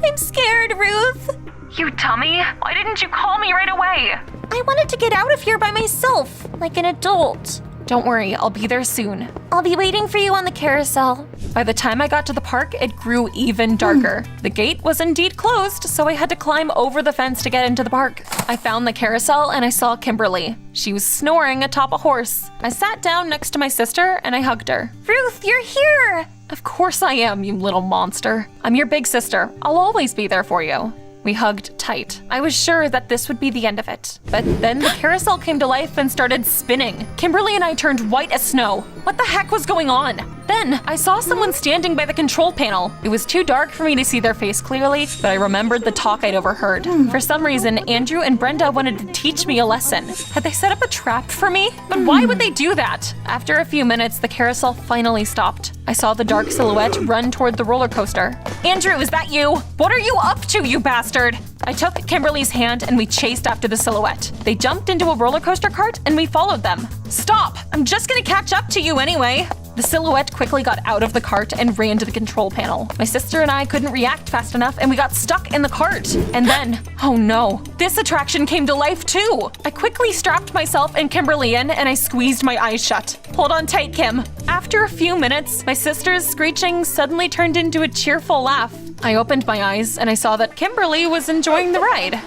I'm scared, Ruth. You dummy. Why didn't you call me right away? I wanted to get out of here by myself, like an adult. Don't worry, I'll be there soon. I'll be waiting for you on the carousel. By the time I got to the park, it grew even darker. The gate was indeed closed, so I had to climb over the fence to get into the park. I found the carousel and I saw Kimberly. She was snoring atop a horse. I sat down next to my sister and I hugged her. Ruth, you're here! Of course I am, you little monster. I'm your big sister. I'll always be there for you. We hugged tight. I was sure that this would be the end of it. But then the carousel came to life and started spinning. Kimberly and I turned white as snow. What the heck was going on? Then I saw someone standing by the control panel. It was too dark for me to see their face clearly, but I remembered the talk I'd overheard. For some reason, Andrew and Brenda wanted to teach me a lesson. Had they set up a trap for me? But why would they do that? After a few minutes, the carousel finally stopped. I saw the dark silhouette run toward the roller coaster. Andrew, is that you? What are you up to, you bastard? I took Kimberly's hand and we chased after the silhouette. They jumped into a roller coaster cart and we followed them. Stop! I'm just gonna catch up to you anyway. The silhouette quickly got out of the cart and ran to the control panel. My sister and I couldn't react fast enough and we got stuck in the cart. And then, oh no, this attraction came to life too. I quickly strapped myself and Kimberly in and I squeezed my eyes shut. Hold on tight, Kim. After a few minutes, my sister's screeching suddenly turned into a cheerful laugh. I opened my eyes and I saw that Kimberly was enjoying the ride.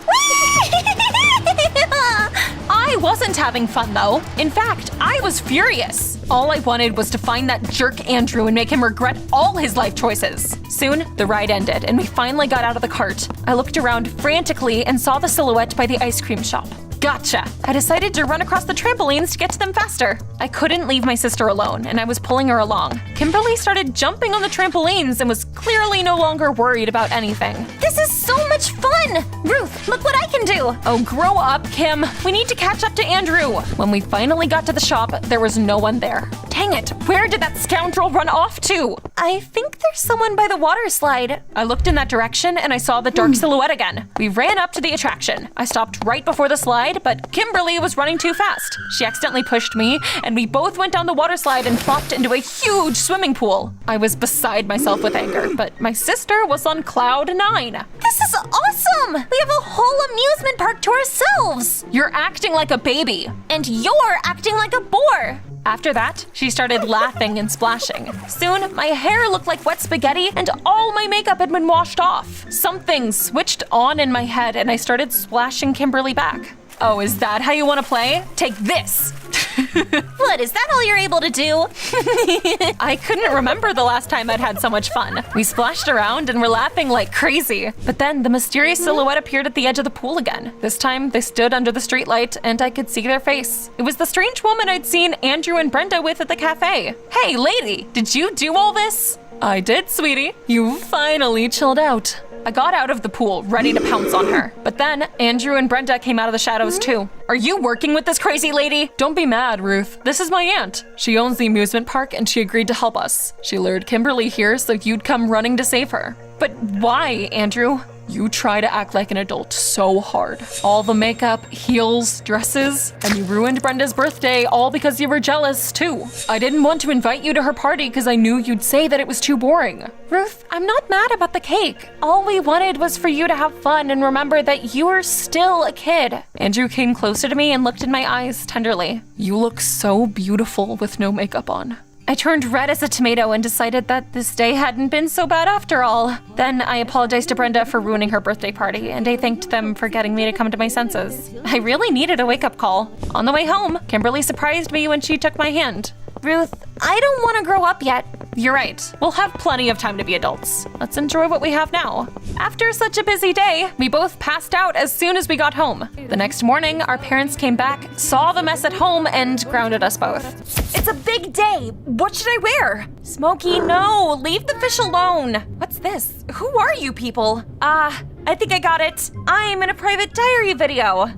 I wasn't having fun though. In fact, I was furious. All I wanted was to find that jerk Andrew and make him regret all his life choices. Soon, the ride ended and we finally got out of the cart. I looked around frantically and saw the silhouette by the ice cream shop. Gotcha! I decided to run across the trampolines to get to them faster. I couldn't leave my sister alone, and I was pulling her along. Kimberly started jumping on the trampolines and was clearly no longer worried about anything. This is so much fun! Ruth, Look what I can do! Oh, grow up, Kim. We need to catch up to Andrew. When we finally got to the shop, there was no one there. Dang it, where did that scoundrel run off to? I think there's someone by the water slide. I looked in that direction and I saw the dark silhouette again. We ran up to the attraction. I stopped right before the slide, but Kimberly was running too fast. She accidentally pushed me, and we both went down the water slide and plopped into a huge swimming pool. I was beside myself with anger, but my sister was on cloud 9. This is awesome! We have a whole amusement park to ourselves! You're acting like a baby. And you're acting like a boar! After that, she started laughing and splashing. Soon, my hair looked like wet spaghetti and all my makeup had been washed off. Something switched on in my head and I started splashing Kimberly back. Oh, is that how you want to play? Take this! What, is that all you're able to do? I couldn't remember the last time I'd had so much fun. We splashed around and were laughing like crazy. But then the mysterious silhouette appeared at the edge of the pool again. This time they stood under the streetlight and I could see their face. It was the strange woman I'd seen Andrew and Brenda with at the cafe. Hey, lady, did you do all this? I did, sweetie. You finally chilled out. I got out of the pool, ready to pounce on her. But then, Andrew and Brenda came out of the shadows too. Are you working with this crazy lady? Don't be mad, Ruth. This is my aunt. She owns the amusement park and she agreed to help us. She lured Kimberly here so you'd come running to save her. But why, Andrew? You try to act like an adult so hard. All the makeup, heels, dresses, and you ruined Brenda's birthday all because you were jealous too. I didn't want to invite you to her party because I knew you'd say that it was too boring. Ruth, I'm not mad about the cake. All we wanted was for you to have fun and remember that you are still a kid. Andrew came closer to me and looked in my eyes tenderly. You look so beautiful with no makeup on. I turned red as a tomato and decided that this day hadn't been so bad after all. Then I apologized to Brenda for ruining her birthday party, and I thanked them for getting me to come to my senses. I really needed a wake-up call. On the way home, Kimberly surprised me when she took my hand. Ruth, I don't want to grow up yet. You're right. We'll have plenty of time to be adults. Let's enjoy what we have now. After such a busy day, we both passed out as soon as we got home. The next morning, our parents came back, saw the mess at home, and grounded us both. It's a big day. What should I wear? Smokey, no. Leave the fish alone. What's this? Who are you people? I think I got it. I'm in a private diary video.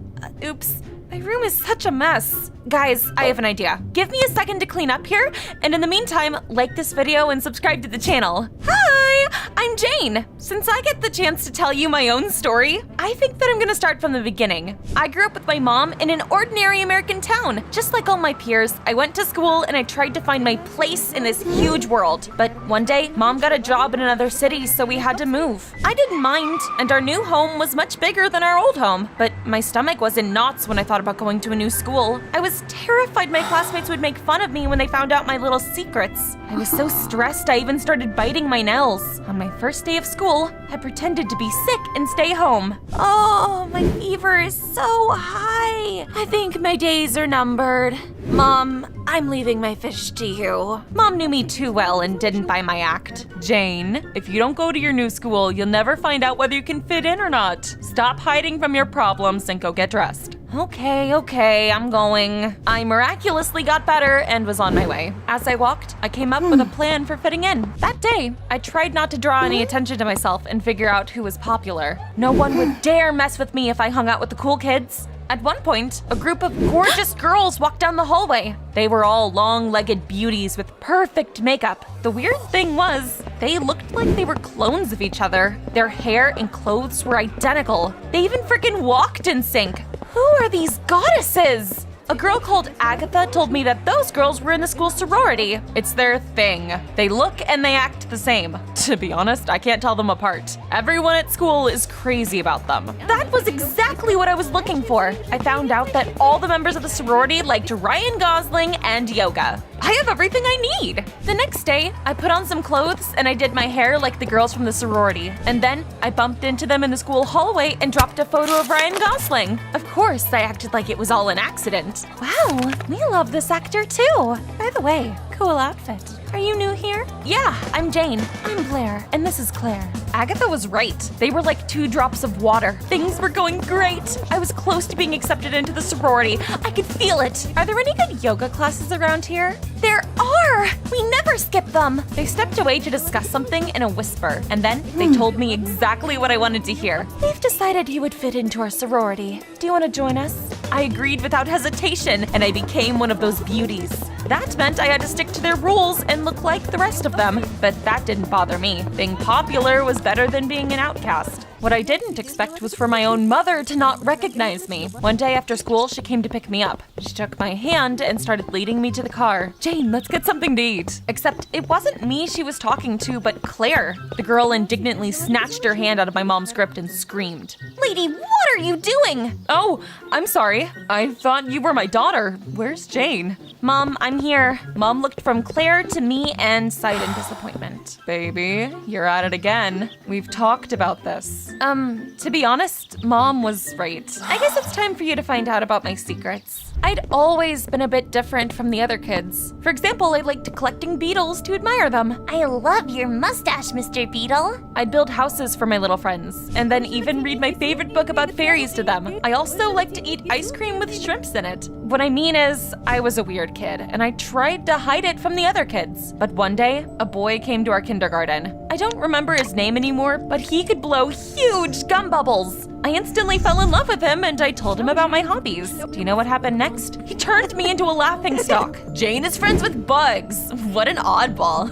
Oops. My room is such a mess. Guys, I have an idea. Give me a second to clean up here, and in the meantime, like this video and subscribe to the channel. Hi, I'm Jane. Since I get the chance to tell you my own story, I think that I'm gonna start from the beginning. I grew up with my mom in an ordinary American town. Just like all my peers, I went to school and I tried to find my place in this huge world. But one day, Mom got a job in another city, so we had to move. I didn't mind, and our new home was much bigger than our old home, but my stomach was in knots when I thought about going to a new school. I was terrified my classmates would make fun of me when they found out my little secrets. I was so stressed I even started biting my nails. On my first day of school, I pretended to be sick and stay home. Oh, my fever is so high. I think my days are numbered. Mom, I'm leaving my fish to you. Mom knew me too well and didn't buy my act. Jane, if you don't go to your new school, you'll never find out whether you can fit in or not. Stop hiding from your problems and go get dressed. Okay, I'm going. I miraculously got better and was on my way. As I walked, I came up with a plan for fitting in. That day, I tried not to draw any attention to myself and figure out who was popular. No one would dare mess with me if I hung out with the cool kids. At one point, a group of gorgeous girls walked down the hallway. They were all long-legged beauties with perfect makeup. The weird thing was, they looked like they were clones of each other. Their hair and clothes were identical. They even freaking walked in sync. Who are these goddesses? A girl called Agatha told me that those girls were in the school sorority. It's their thing. They look and they act the same. To be honest, I can't tell them apart. Everyone at school is crazy about them. That was exactly what I was looking for. I found out that all the members of the sorority liked Ryan Gosling and yoga. I have everything I need. The next day, I put on some clothes and I did my hair like the girls from the sorority. And then I bumped into them in the school hallway and dropped a photo of Ryan Gosling. Of course, I acted like it was all an accident. Wow, we love this actor too. By the way, cool outfit. Are you new here? Yeah, I'm Jane. I'm Blair, and this is Claire. Agatha was right. They were like 2 drops of water. Things were going great. I was close to being accepted into the sorority. I could feel it. Are there any good yoga classes around here? There are! We never skip them. They stepped away to discuss something in a whisper, and then they told me exactly what I wanted to hear. We've decided you would fit into our sorority. Do you want to join us? I agreed without hesitation, and I became one of those beauties. That meant I had to stick to their rules and look like the rest of them. But that didn't bother me. Being popular was better than being an outcast. What I didn't expect was for my own mother to not recognize me. One day after school, she came to pick me up. She took my hand and started leading me to the car. Jane, let's get something to eat. Except it wasn't me she was talking to, but Claire. The girl indignantly snatched her hand out of my mom's grip and screamed. Lady, what are you doing? Oh, I'm sorry. I thought you were my daughter. Where's Jane? Mom, I'm here. Mom looked from Claire to me and sighed in disappointment. Baby, you're at it again. We've talked about this. To be honest, Mom was right. I guess it's time for you to find out about my secrets. I'd always been a bit different from the other kids. For example, I liked collecting beetles to admire them. I love your mustache, Mr. Beetle. I'd build houses for my little friends, and then even read my favorite book about fairies to them. I also like to eat ice cream with shrimps in it. What I mean is, I was a weird kid, and I tried to hide it from the other kids. But one day, a boy came to our kindergarten. I don't remember his name anymore, but he could blow huge gum bubbles. I instantly fell in love with him, and I told him about my hobbies. Do you know what happened next? He turned me into a laughingstock. Jane is friends with bugs. What an oddball.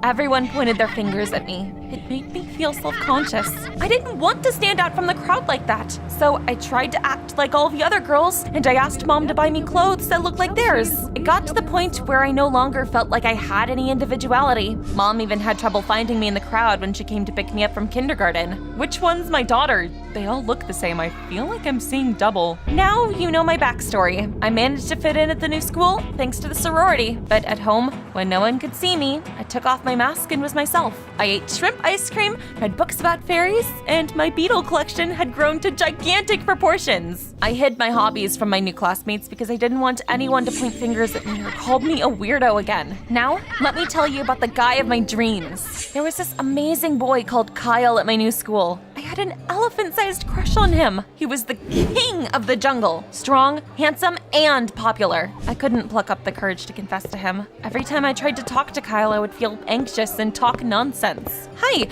Everyone pointed their fingers at me. It made me feel self-conscious. I didn't want to stand out from the crowd like that. So I tried to act like all the other girls, and I asked Mom to buy me clothes that looked like theirs. It got to the point where I no longer felt like I had any individuality. Mom even had trouble finding me in the crowd when she came to pick me up from kindergarten. Which one's my daughter? They all look the same. I feel like I'm seeing double. Now you know my backstory. I managed to fit in at the new school thanks to the sorority. But at home, when no one could see me, I took off my mask and was myself. I ate shrimp ice cream, read books about fairies, and my beetle collection had grown to gigantic proportions. I hid my hobbies from my new classmates because I didn't want anyone to point fingers at me or call me a weirdo again. Now, let me tell you about the guy of my dreams. There was this amazing boy called Kyle at my new school. I had an elephant-sized crush on him. He was the king of the jungle. Strong, handsome, and popular. I couldn't pluck up the courage to confess to him. Every time I tried to talk to Kyle, I would feel anxious and talk nonsense. Hi,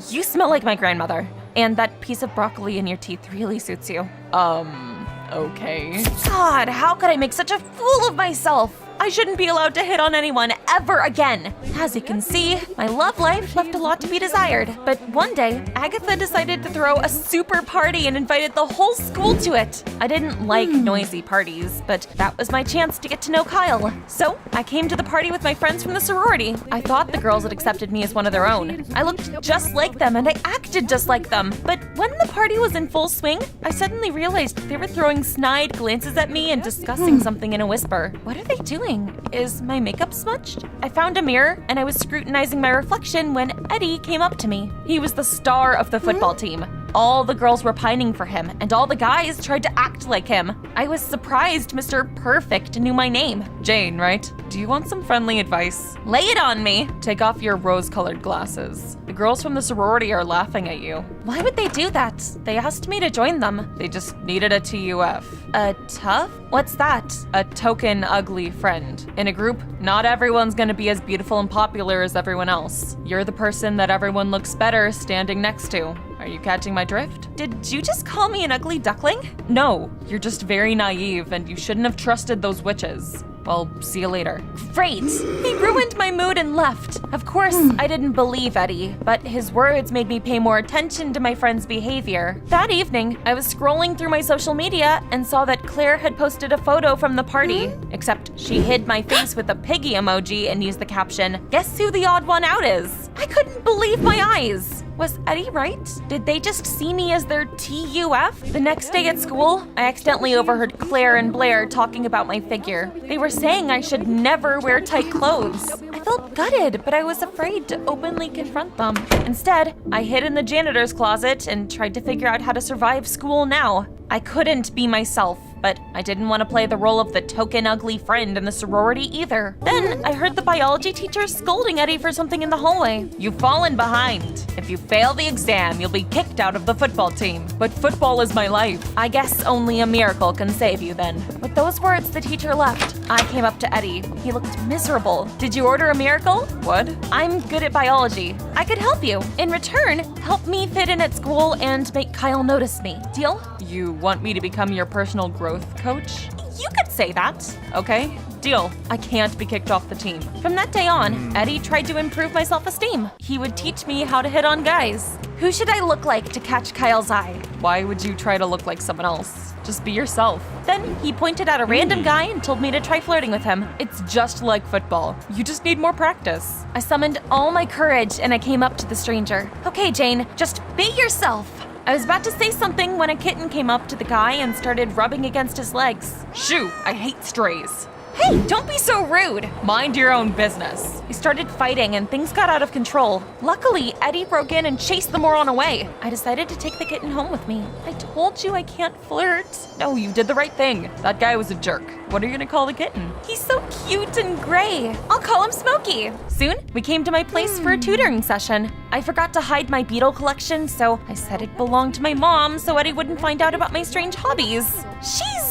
you smell like my grandmother. And that piece of broccoli in your teeth really suits you. Okay. God, how could I make such a fool of myself? I shouldn't be allowed to hit on anyone ever again. As you can see, my love life left a lot to be desired. But one day, Agatha decided to throw a super party and invited the whole school to it. I didn't like noisy parties, but that was my chance to get to know Kyle. So I came to the party with my friends from the sorority. I thought the girls had accepted me as one of their own. I looked just like them and I acted just like them. But when the party was in full swing, I suddenly realized they were throwing snide glances at me and discussing something in a whisper. What are they doing? Is my makeup smudged? I found a mirror and I was scrutinizing my reflection when Eddie came up to me. He was the star of the football team. All the girls were pining for him, and all the guys tried to act like him. I was surprised Mr. Perfect knew my name. Jane, right? Do you want some friendly advice? Lay it on me! Take off your rose-colored glasses. The girls from the sorority are laughing at you. Why would they do that? They asked me to join them. They just needed a TUF. A tough? What's that? A token ugly friend. In a group, not everyone's gonna be as beautiful and popular as everyone else. You're the person that everyone looks better standing next to. Are you catching my drift? Did you just call me an ugly duckling? No, you're just very naive and you shouldn't have trusted those witches. Well, see you later. Great! He ruined my mood and left. Of course, I didn't believe Eddie, but his words made me pay more attention to my friend's behavior. That evening, I was scrolling through my social media and saw that Claire had posted a photo from the party. Except she hid my face with a piggy emoji and used the caption, "Guess who the odd one out is?" I couldn't believe my eyes. Was Eddie right? Did they just see me as their TUF? The next day at school, I accidentally overheard Claire and Blair talking about my figure. They were saying I should never wear tight clothes. I felt gutted, but I was afraid to openly confront them. Instead, I hid in the janitor's closet and tried to figure out how to survive school now. I couldn't be myself. but I didn't want to play the role of the token ugly friend in the sorority either. Then I heard the biology teacher scolding Eddie for something in the hallway. "You've fallen behind. If you fail the exam, you'll be kicked out of the football team. But football is my life." I guess only a miracle can save you then. With those words, the teacher left. I came up to Eddie. He looked miserable. "Did you order a miracle?" "What?" "I'm good at biology. I could help you. In return, help me fit in at school and make Kyle notice me. Deal?" "You want me to become your personal growth coach?" "You could say that." "Okay, deal. I can't be kicked off the team." From that day on, Eddie tried to improve my self-esteem. He would teach me how to hit on guys. Who should I look like to catch Kyle's eye? Why would you try to look like someone else? Just be yourself. Then he pointed at a random guy and told me to try flirting with him. It's just like football. You just need more practice. I summoned all my courage and I came up to the stranger. "Okay, Jane, just be yourself." I was about to say something when a kitten came up to the guy and started rubbing against his legs. "Shoo, I hate strays." "Hey, don't be so rude." "Mind your own business." We started fighting and things got out of control. Luckily, Eddie broke in and chased the moron away. I decided to take the kitten home with me. "I told you I can't flirt." "No, you did the right thing. That guy was a jerk. What are you gonna call the kitten?" "He's so cute and gray. I'll call him Smokey." Soon, we came to my place for a tutoring session. I forgot to hide my beetle collection, so I said it belonged to my mom so Eddie wouldn't find out about my strange hobbies. She's,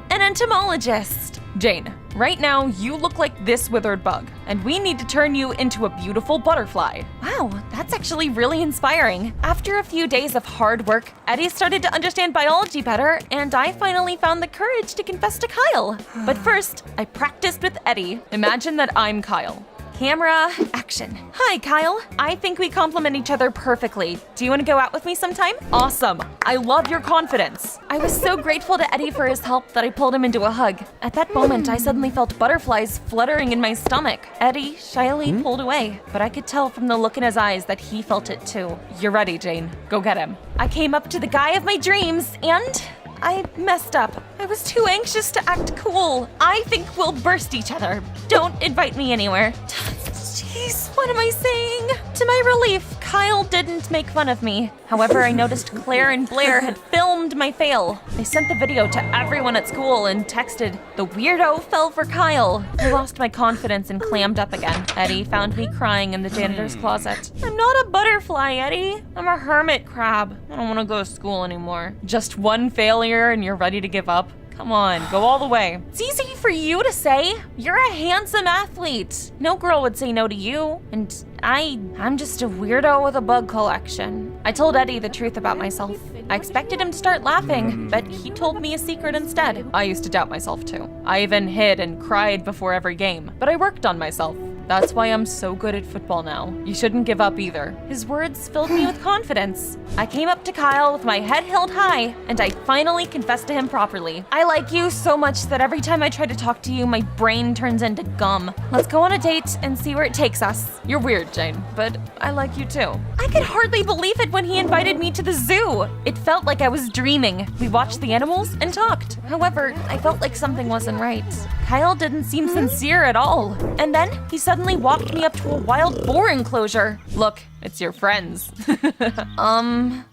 an entomologist. "Jane, right now you look like this withered bug, and we need to turn you into a beautiful butterfly." Wow, that's actually really inspiring. After a few days of hard work, Eddie started to understand biology better, and I finally found the courage to confess to Kyle. But first, I practiced with Eddie. Imagine that I'm Kyle. Camera, action. "Hi, Kyle. I think we complement each other perfectly. Do you want to go out with me sometime?" "Awesome. I love your confidence." I was so grateful to Eddie for his help that I pulled him into a hug. At that moment, I suddenly felt butterflies fluttering in my stomach. Eddie shyly pulled away, but I could tell from the look in his eyes that he felt it too. "You're ready, Jane. Go get him." I came up to the guy of my dreams and I messed up. I was too anxious to act cool. "I think we'll burst each other. Don't invite me anywhere." Jeez, what am I saying? To my relief, Kyle didn't make fun of me. However, I noticed Claire and Blair had filmed my fail. They sent the video to everyone at school and texted, "The weirdo fell for Kyle." I lost my confidence and clammed up again. Eddie found me crying in the janitor's closet. "I'm not a butterfly, Eddie. I'm a hermit crab. I don't want to go to school anymore." "Just one failure and you're ready to give up? Come on, go all the way." "It's easy for you to say. You're a handsome athlete. No girl would say no to you. And I'm just a weirdo with a bug collection." I told Eddie the truth about myself. I expected him to start laughing, but he told me a secret instead. I used to doubt myself too. I even hid and cried before every game, but I worked on myself. That's why I'm so good at football now. You shouldn't give up either. His words filled me with confidence. I came up to Kyle with my head held high, and I finally confessed to him properly. "I like you so much that every time I try to talk to you, my brain turns into gum. Let's go on a date and see where it takes us." "You're weird, Jane, but I like you too." I could hardly believe it when he invited me to the zoo. It felt like I was dreaming. We watched the animals and talked. However, I felt like something wasn't right. Kyle didn't seem sincere at all. And then he suddenly walked me up to a wild boar enclosure. "Look, it's your friends."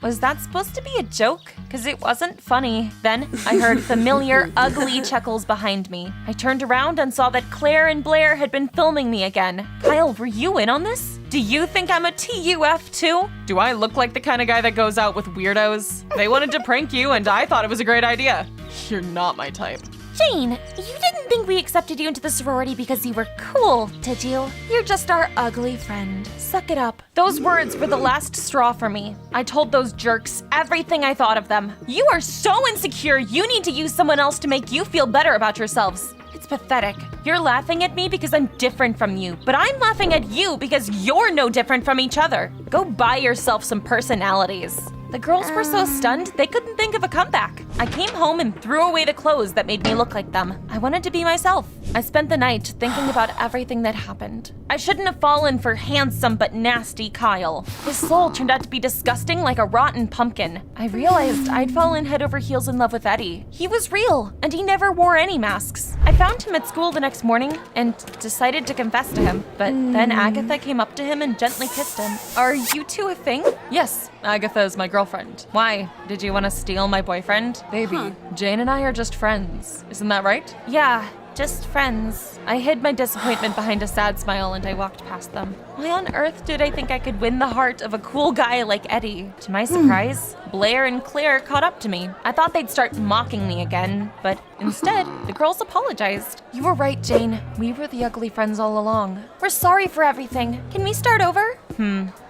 Was that supposed to be a joke? Because it wasn't funny. Then I heard familiar, ugly chuckles behind me. I turned around and saw that Claire and Blair had been filming me again. "Kyle, were you in on this? Do you think I'm a TUF too?" "Do I look like the kind of guy that goes out with weirdos? They wanted to prank you and I thought it was a great idea." "You're not my type." Jane, you didn't think we accepted you into the sorority because you were cool, did you? You're just our ugly friend. Suck it up. Those words were the last straw for me. I told those jerks everything I thought of them. "You are so insecure, you need to use someone else to make you feel better about yourselves." It's pathetic. You're laughing at me because I'm different from you, but I'm laughing at you because you're no different from each other. Go buy yourself some personalities. The girls were so stunned, they couldn't think of a comeback. I came home and threw away the clothes that made me look like them. I wanted to be myself. I spent the night thinking about everything that happened. I shouldn't have fallen for handsome but nasty Kyle. His soul turned out to be disgusting like a rotten pumpkin. I realized I'd fallen head over heels in love with Eddie. He was real, and he never wore any masks. I found him at school the next morning and decided to confess to him, but then Agatha came up to him and gently kissed him. "Are you two a thing?" "Yes, Agatha is my girlfriend." girlfriend. Why? Did you want to steal my boyfriend? Baby, Jane and I are just friends. Isn't that right? Yeah, just friends. I hid my disappointment behind a sad smile and I walked past them. Why on earth did I think I could win the heart of a cool guy like Eddie? To my surprise, Blair and Claire caught up to me. I thought they'd start mocking me again, but instead, the girls apologized. You were right, Jane. We were the ugly friends all along. We're sorry for everything. Can we start over?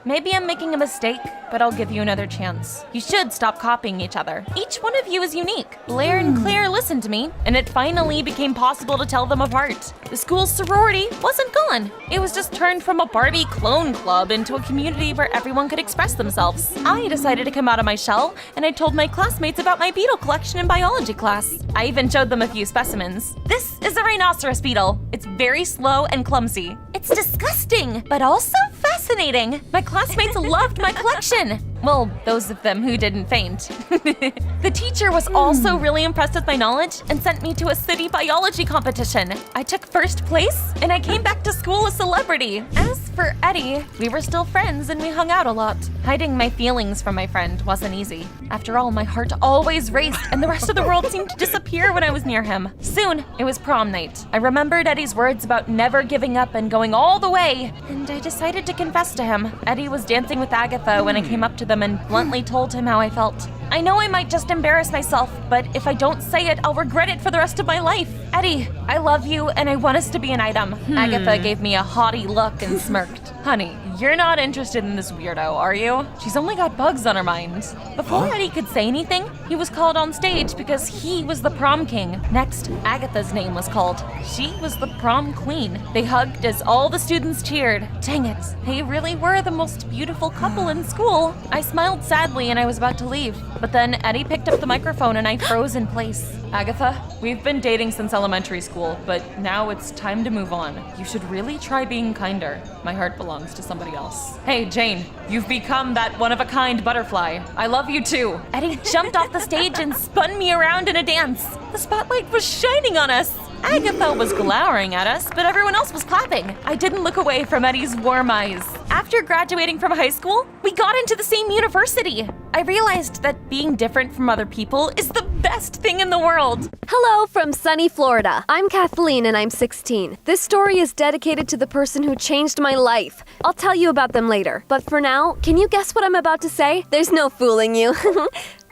Maybe I'm making a mistake, but I'll give you another chance. You should stop copying each other. Each one of you is unique. Blair and Claire listened to me, and it finally became possible to tell them apart. The school's sorority wasn't gone. It was just turned from a Barbie clone club into a community where everyone could express themselves. I decided to come out of my shell, and I told my classmates about my beetle collection in biology class. I even showed them a few specimens. This is a rhinoceros beetle. It's very slow and clumsy. It's disgusting, but also fascinating. My classmates loved my collection. Well, those of them who didn't faint. The teacher was also really impressed with my knowledge and sent me to a city biology competition. I took first place and I came back to school a celebrity. As for Eddie, we were still friends and we hung out a lot. Hiding my feelings from my friend wasn't easy. After all, my heart always raced and the rest of the world seemed to disappear when I was near him. Soon, it was prom night. I remembered Eddie's words about never giving up and going all the way, and I decided to confess to him. Eddie was dancing with Agatha when I came up to them and bluntly told him how I felt. I know I might just embarrass myself, but if I don't say it, I'll regret it for the rest of my life. Eddie, I love you and I want us to be an item. Agatha gave me a haughty look and smirked. Honey, you're not interested in this weirdo, are you? She's only got bugs on her mind. Before Eddie could say anything, he was called on stage because he was the prom king. Next, Agatha's name was called. She was the prom queen. They hugged as all the students cheered. Dang it, they really were the most beautiful couple in school. I smiled sadly and I was about to leave. But then Eddie picked up the microphone and I froze in place. Agatha, we've been dating since elementary school, but now it's time to move on. You should really try being kinder. My heart belongs to somebody else. Hey, Jane, you've become that one-of-a-kind butterfly. I love you too. Eddie jumped off the stage and spun me around in a dance. The spotlight was shining on us. Agatha was glowering at us, but everyone else was clapping. I didn't look away from Eddie's warm eyes. After graduating from high school, we got into the same university. I realized that being different from other people is the best thing in the world. Hello from sunny Florida. I'm Kathleen and I'm 16. This story is dedicated to the person who changed my life. I'll tell you about them later. But for now, can you guess what I'm about to say? There's no fooling you.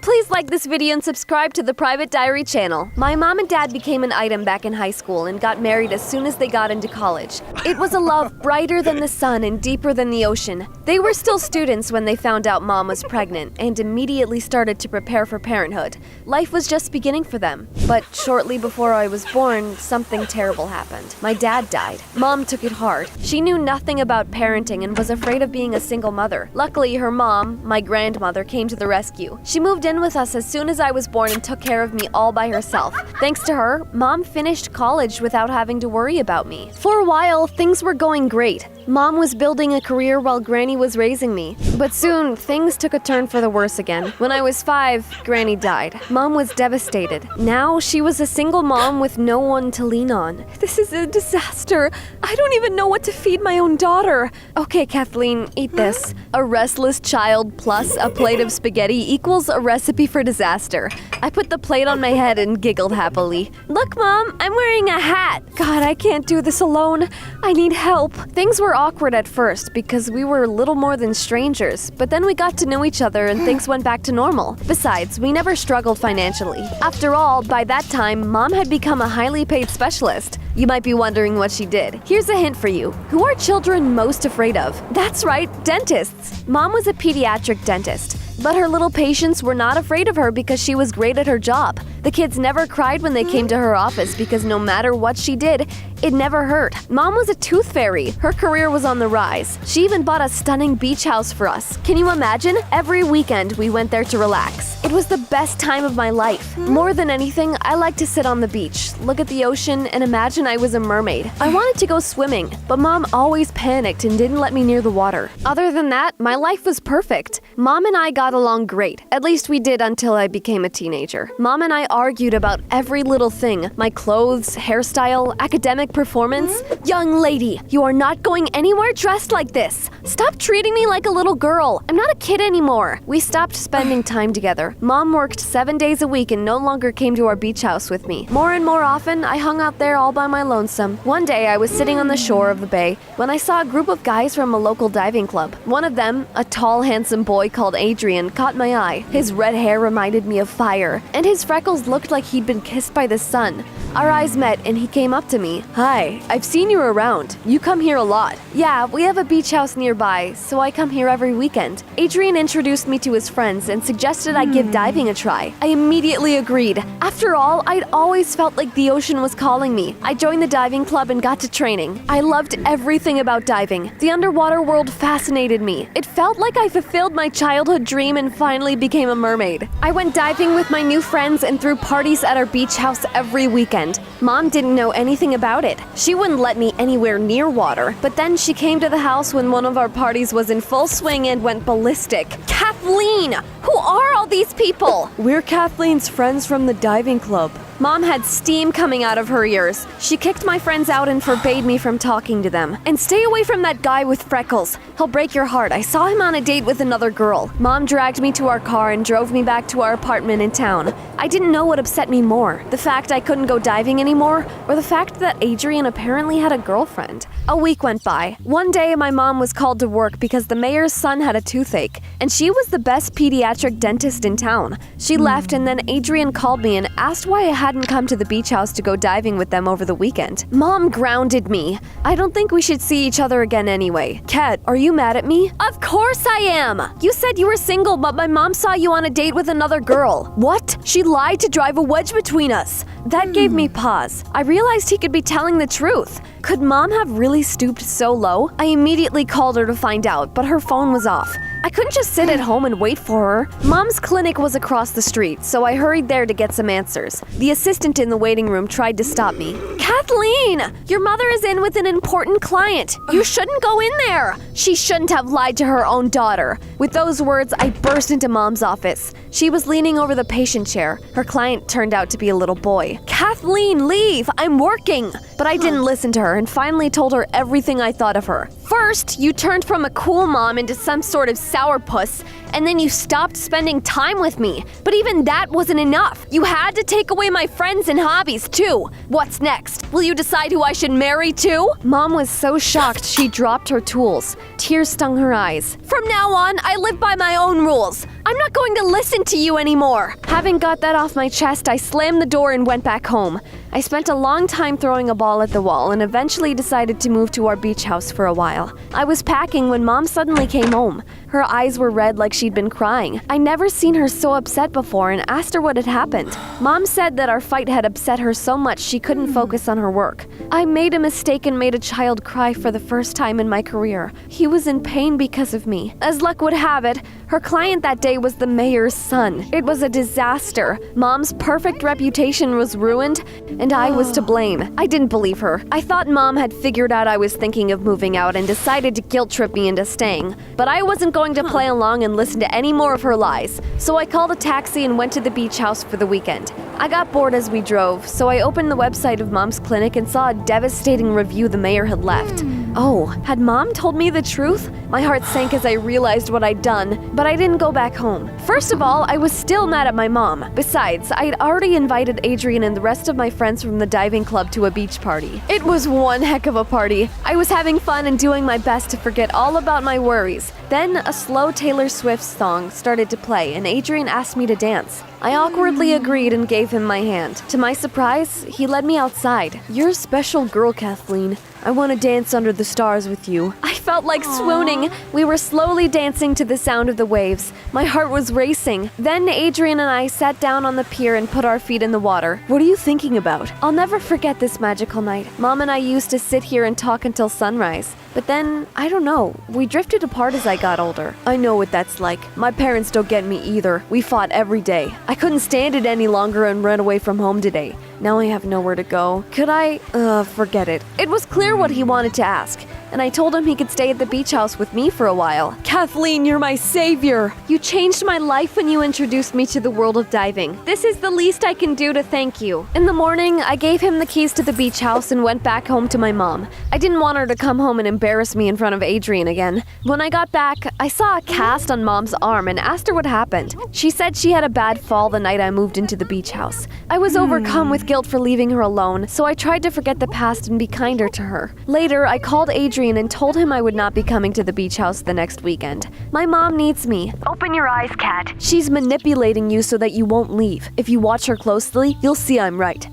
Please like this video and subscribe to the Private Diary channel. My mom and dad became an item back in high school and got married as soon as they got into college. It was a love brighter than the sun and deeper than the ocean. They were still students when they found out mom was pregnant and immediately started to prepare for parenthood. Life was just beginning for them. But shortly before I was born, something terrible happened. My dad died. Mom took it hard. She knew nothing about parenting and was afraid of being a single mother. Luckily, her mom, my grandmother, came to the rescue. She moved in with us as soon as I was born and took care of me all by herself. Thanks to her, Mom finished college without having to worry about me. For a while, things were going great. Mom was building a career while Granny was raising me. But soon, things took a turn for the worse again. When I was 5, Granny died. Mom was devastated. Now, she was a single mom with no one to lean on. This is a disaster. I don't even know what to feed my own daughter. Okay, Kathleen, eat this. A restless child plus a plate of spaghetti equals a recipe for disaster. I put the plate on my head and giggled happily. Look, Mom, I'm wearing a hat. God, I can't do this alone. I need help. Things were awkward at first because we were little more than strangers, but then we got to know each other and things went back to normal. Besides, we never struggled financially. After all, by that time, Mom had become a highly paid specialist. You might be wondering what she did. Here's a hint for you. Who are children most afraid of? That's right, dentists. Mom was a pediatric dentist. But her little patients were not afraid of her because she was great at her job. The kids never cried when they came to her office because no matter what she did, it never hurt. Mom was a tooth fairy. Her career was on the rise. She even bought a stunning beach house for us. Can you imagine? Every weekend we went there to relax. It was the best time of my life. More than anything, I like to sit on the beach, look at the ocean, and imagine I was a mermaid. I wanted to go swimming, but Mom always panicked and didn't let me near the water. Other than that, my life was perfect. Mom and I got along great. At least we did until I became a teenager. Mom and I argued about every little thing: my clothes, hairstyle, academic performance. Young lady, you are not going anywhere dressed like this. Stop treating me like a little girl. I'm not a kid anymore. We stopped spending time together. Mom worked 7 days a week and no longer came to our beach house with me. More and more often, I hung out there all by my lonesome. One day, I was sitting on the shore of the bay when I saw a group of guys from a local diving club. One of them, a tall, handsome boy called Adrian, caught my eye. His red hair reminded me of fire, and his freckles looked like he'd been kissed by the sun. Our eyes met and he came up to me. Hi, I've seen you around. You come here a lot. Yeah, we have a beach house nearby, so I come here every weekend. Adrian introduced me to his friends and suggested I give diving a try. I immediately agreed. After all, I'd always felt like the ocean was calling me. I joined the diving club and got to training. I loved everything about diving. The underwater world fascinated me. It felt like I fulfilled my childhood dream and finally became a mermaid. I went diving with my new friends and threw parties at our beach house every weekend. Mom didn't know anything about it. She wouldn't let me anywhere near water. But then she came to the house when one of our parties was in full swing and went ballistic. Kathleen! Who are all these people? We're Kathleen's friends from the diving club. Mom had steam coming out of her ears. She kicked my friends out and forbade me from talking to them. And stay away from that guy with freckles. He'll break your heart. I saw him on a date with another girl. Mom dragged me to our car and drove me back to our apartment in town. I didn't know what upset me more: the fact I couldn't go diving anymore, or the fact that Adrian apparently had a girlfriend. A week went by. One day, my mom was called to work because the mayor's son had a toothache, and she was the best pediatric dentist in town. She left, and then Adrian called me and asked why I hadn't come to the beach house to go diving with them over the weekend. Mom grounded me. I don't think we should see each other again anyway. Kat, are you mad at me? Of course I am! You said you were single, but my mom saw you on a date with another girl. What? She lied to drive a wedge between us. That gave me pause. I realized he could be telling the truth. Could Mom have really stooped so low? I immediately called her to find out, but her phone was off. I couldn't just sit at home and wait for her. Mom's clinic was across the street, so I hurried there to get some answers. The assistant in the waiting room tried to stop me. Kathleen! Your mother is in with an important client. You shouldn't go in there. She shouldn't have lied to her own daughter. With those words, I burst into Mom's office. She was leaning over the patient chair. Her client turned out to be a little boy. Kathleen, leave! I'm working! But I didn't listen to her and finally told her everything I thought of her. First, you turned from a cool mom into some sort of sourpuss, and then you stopped spending time with me. But even that wasn't enough. You had to take away my friends and hobbies, too. What's next? Will you decide who I should marry, too? Mom was so shocked she dropped her tools. Tears stung her eyes. From now on, I live by my own rules. I'm not going to listen to you anymore. Having got that off my chest, I slammed the door and went back home. I spent a long time throwing a ball at the wall and eventually decided to move to our beach house for a while. I was packing when Mom suddenly came home. Her eyes were red like she'd been crying. I never seen her so upset before and asked her what had happened. Mom said that our fight had upset her so much she couldn't focus on her work. I made a mistake and made a child cry for the first time in my career. He was in pain because of me. As luck would have it, her client that day was the mayor's son. It was a disaster. Mom's perfect reputation was ruined, and I was to blame. I didn't believe her. I thought Mom had figured out I was thinking of moving out and decided to guilt trip me into staying. But I wasn't going to play along and listen to any more of her lies. So I called a taxi and went to the beach house for the weekend. I got bored as we drove, so I opened the website of Mom's clinic and saw a devastating review the mayor had left. Oh, had Mom told me the truth? My heart sank as I realized what I'd done, but I didn't go back home. First of all, I was still mad at my mom. Besides, I'd already invited Adrian and the rest of my friends from the diving club to a beach party. It was one heck of a party. I was having fun and doing my best to forget all about my worries. Then a slow Taylor Swift song started to play and Adrian asked me to dance. I awkwardly agreed and gave him my hand. To my surprise, he led me outside. You're a special girl, Kathleen. I want to dance under the stars with you. I felt like swooning morning, we were slowly dancing to the sound of the waves. My heart was racing. Then Adrian and I sat down on the pier and put our feet in the water. What are you thinking about? I'll never forget this magical night. Mom and I used to sit here and talk until sunrise. But then, I don't know, we drifted apart as I got older. I know what that's like. My parents don't get me either. We fought every day. I couldn't stand it any longer and ran away from home today. Now I have nowhere to go. Could I? Forget it. It was clear what he wanted to ask, and I told him he could stay at the beach house with me for a while. Kathleen, you're my savior! You changed my life when you introduced me to the world of diving. This is the least I can do to thank you. In the morning, I gave him the keys to the beach house and went back home to my mom. I didn't want her to come home and embarrass me in front of Adrian again. When I got back, I saw a cast on Mom's arm and asked her what happened. She said she had a bad fall the night I moved into the beach house. I was overcome with guilt for leaving her alone, so I tried to forget the past and be kinder to her. Later, I called Adrian and told him I would not be coming to the beach house the next weekend. My mom needs me. Open your eyes, Kat. She's manipulating you so that you won't leave. If you watch her closely, you'll see I'm right.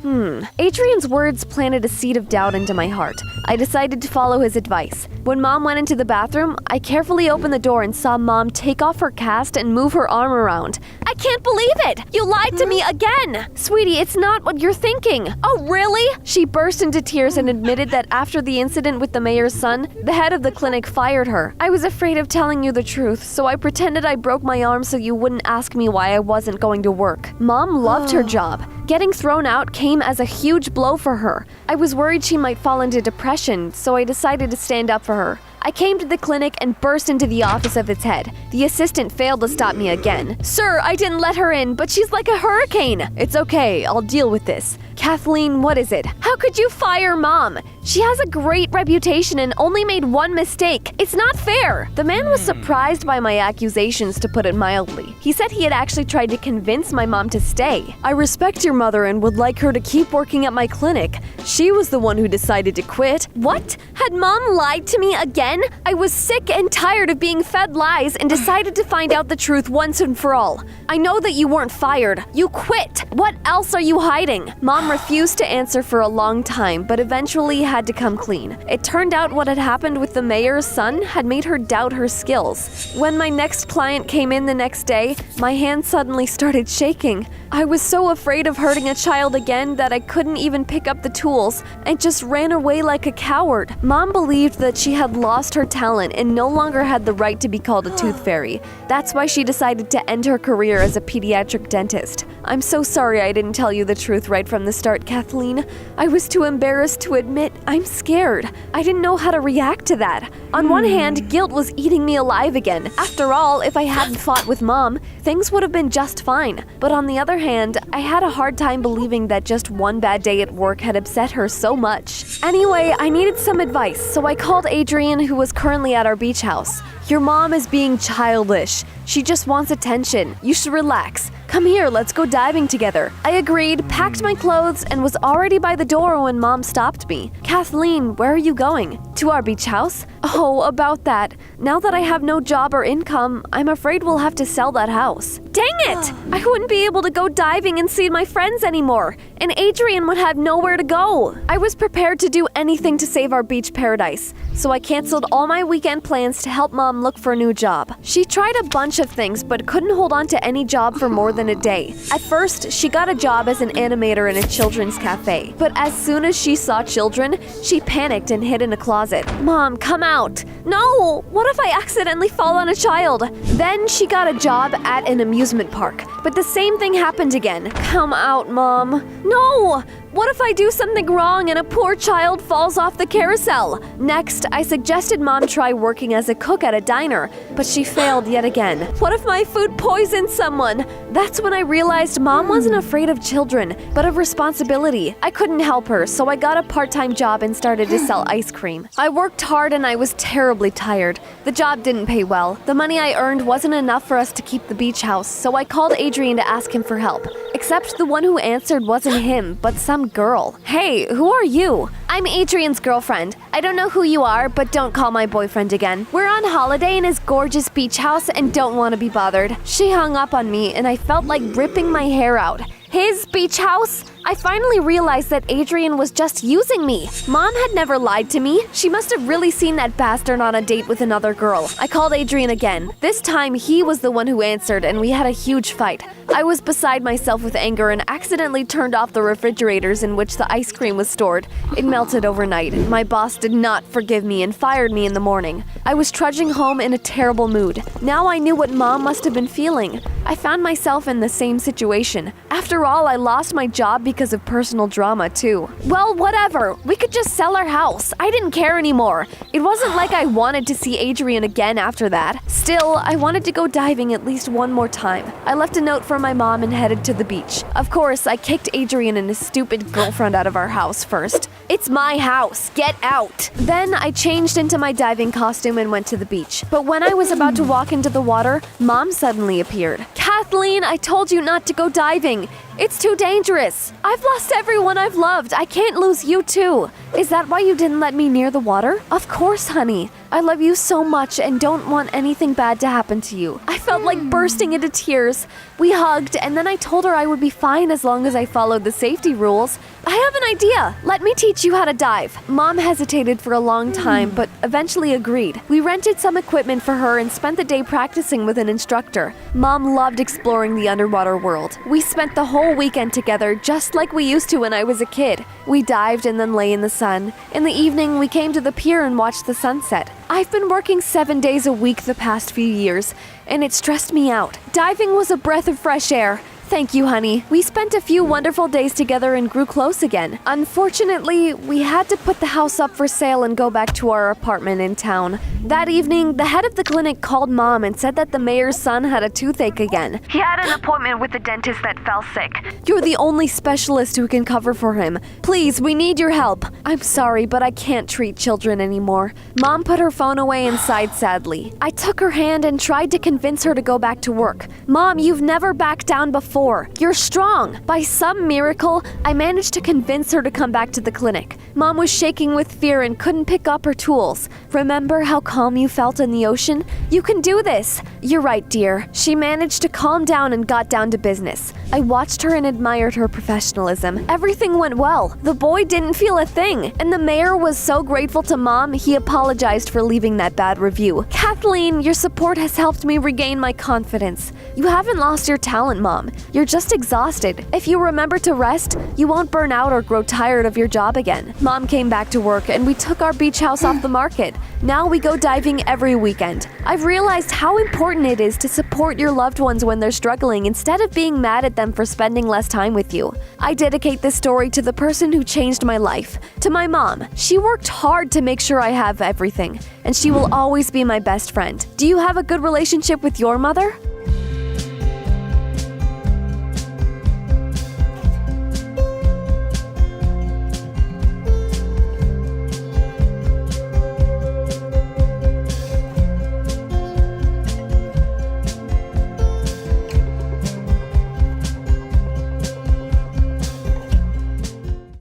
Adrian's words planted a seed of doubt into my heart. I decided to follow his advice. When Mom went into the bathroom, I carefully opened the door and saw Mom take off her cast and move her arm around. I can't believe it! You lied to me again! Sweetie, it's not what you're thinking. Oh, really? She burst into tears and admitted that after the incident with the mayor's son, the head of the clinic fired her. I was afraid of telling you the truth, so I pretended I broke my arm so you wouldn't ask me why I wasn't going to work. Mom loved her job. Getting thrown out came as a huge blow for her. I was worried she might fall into depression, so I decided to stand up for her. I came to the clinic and burst into the office of its head. The assistant failed to stop me again. Sir, I didn't let her in, but she's like a hurricane. It's okay, I'll deal with this. Kathleen, what is it? How could you fire Mom? She has a great reputation and only made one mistake. It's not fair. The man was surprised by my accusations, to put it mildly. He said he had actually tried to convince my mom to stay. I respect your mother and would like her to keep working at my clinic. She was the one who decided to quit. What? Had Mom lied to me again? I was sick and tired of being fed lies and decided to find out the truth once and for all. I know that you weren't fired. You quit. What else are you hiding? Mom refused to answer for a long time, but eventually had to come clean. It turned out what had happened with the mayor's son had made her doubt her skills. When my next client came in the next day, my hand suddenly started shaking. I was so afraid of hurting a child again that I couldn't even pick up the tools and just ran away like a coward. Mom believed that she had lost her talent and no longer had the right to be called a tooth fairy. That's why she decided to end her career as a pediatric dentist. I'm so sorry I didn't tell you the truth right from the start, Kathleen. I was too embarrassed to admit I'm scared. I didn't know how to react to that. On one hand, guilt was eating me alive again. After all, if I hadn't fought with Mom, things would have been just fine. But on the other hand, I had a hard time believing that just one bad day at work had upset her so much. Anyway, I needed some advice, so I called Adrian, who was currently at our beach house. Your mom is being childish. She just wants attention. You should relax. Come here, let's go diving together. I agreed, packed my clothes, and was already by the door when Mom stopped me. Kathleen, where are you going? To our beach house? Oh, about that. Now that I have no job or income, I'm afraid we'll have to sell that house. Dang it! I wouldn't be able to go diving and see my friends anymore, and Adrian would have nowhere to go. I was prepared to do anything to save our beach paradise, so I canceled all my weekend plans to help Mom look for a new job. She tried a bunch of things but couldn't hold on to any job for more than a day. At first, she got a job as an animator in a children's cafe, but as soon as she saw children, she panicked and hid in a closet. Mom, come out! No! What if I accidentally fall on a child? Then she got a job at an amusement park, but the same thing happened again. Come out, Mom. No! What if I do something wrong and a poor child falls off the carousel? Next, I suggested Mom try working as a cook at a diner, but she failed yet again. What if my food poisoned someone? That's when I realized Mom wasn't afraid of children, but of responsibility. I couldn't help her, so I got a part-time job and started to sell ice cream. I worked hard and I was terribly tired. The job didn't pay well. The money I earned wasn't enough for us to keep the beach house, so I called Adrian to ask him for help. Except the one who answered wasn't him, but some girl. Hey, who are you? I'm Adrian's girlfriend. I don't know who you are, but don't call my boyfriend again. We're on holiday in his gorgeous beach house and don't want to be bothered. She hung up on me and I felt like ripping my hair out. His beach house? I finally realized that Adrian was just using me. Mom had never lied to me. She must have really seen that bastard on a date with another girl. I called Adrian again. This time, he was the one who answered, and we had a huge fight. I was beside myself with anger and accidentally turned off the refrigerators in which the ice cream was stored. It melted overnight. My boss did not forgive me and fired me in the morning. I was trudging home in a terrible mood. Now I knew what Mom must have been feeling. I found myself in the same situation. After all, I lost my job because of personal drama, too. Well, whatever. We could just sell our house. I didn't care anymore. It wasn't like I wanted to see Adrian again after that. Still, I wanted to go diving at least one more time. I left a note for my mom and headed to the beach. Of course, I kicked Adrian and his stupid girlfriend out of our house first. It's my house. Get out. Then I changed into my diving costume and went to the beach. But when I was about to walk into the water, Mom suddenly appeared. Kathleen, I told you not to go diving. It's too dangerous. I've lost everyone I've loved. I can't lose you too. Is that why you didn't let me near the water? Of course, honey. I love you so much and don't want anything bad to happen to you. I felt like bursting into tears. We hugged and then I told her I would be fine as long as I followed the safety rules. I have an idea. Let me teach you how to dive. Mom hesitated for a long time, but eventually agreed. We rented some equipment for her and spent the day practicing with an instructor. Mom loved exploring the underwater world. We spent the whole weekend together, just like we used to when I was a kid. We dived and then lay in the sun. In the evening, we came to the pier and watched the sunset. I've been working 7 days a week the past few years, and it stressed me out. Diving was a breath of fresh air. Thank you, honey. We spent a few wonderful days together and grew close again. Unfortunately, we had to put the house up for sale and go back to our apartment in town. That evening, the head of the clinic called Mom and said that the mayor's son had a toothache again. He had an appointment with the dentist that fell sick. You're the only specialist who can cover for him. Please, we need your help. I'm sorry, but I can't treat children anymore. Mom put her phone away and sighed sadly. I took her hand and tried to convince her to go back to work. Mom, you've never backed down before. You're strong. By some miracle, I managed to convince her to come back to the clinic. Mom was shaking with fear and couldn't pick up her tools. Remember how calm you felt in the ocean? You can do this. You're right, dear. She managed to calm down and got down to business. I watched her and admired her professionalism. Everything went well. The boy didn't feel a thing. And the mayor was so grateful to Mom, he apologized for leaving that bad review. Kathleen, your support has helped me regain my confidence. You haven't lost your talent, Mom. You're just exhausted. If you remember to rest, you won't burn out or grow tired of your job again. Mom came back to work and we took our beach house off the market. Now we go diving every weekend. I've realized how important it is to support your loved ones when they're struggling instead of being mad at them for spending less time with you. I dedicate this story to the person who changed my life, to my mom. She worked hard to make sure I have everything, and she will always be my best friend. Do you have a good relationship with your mother?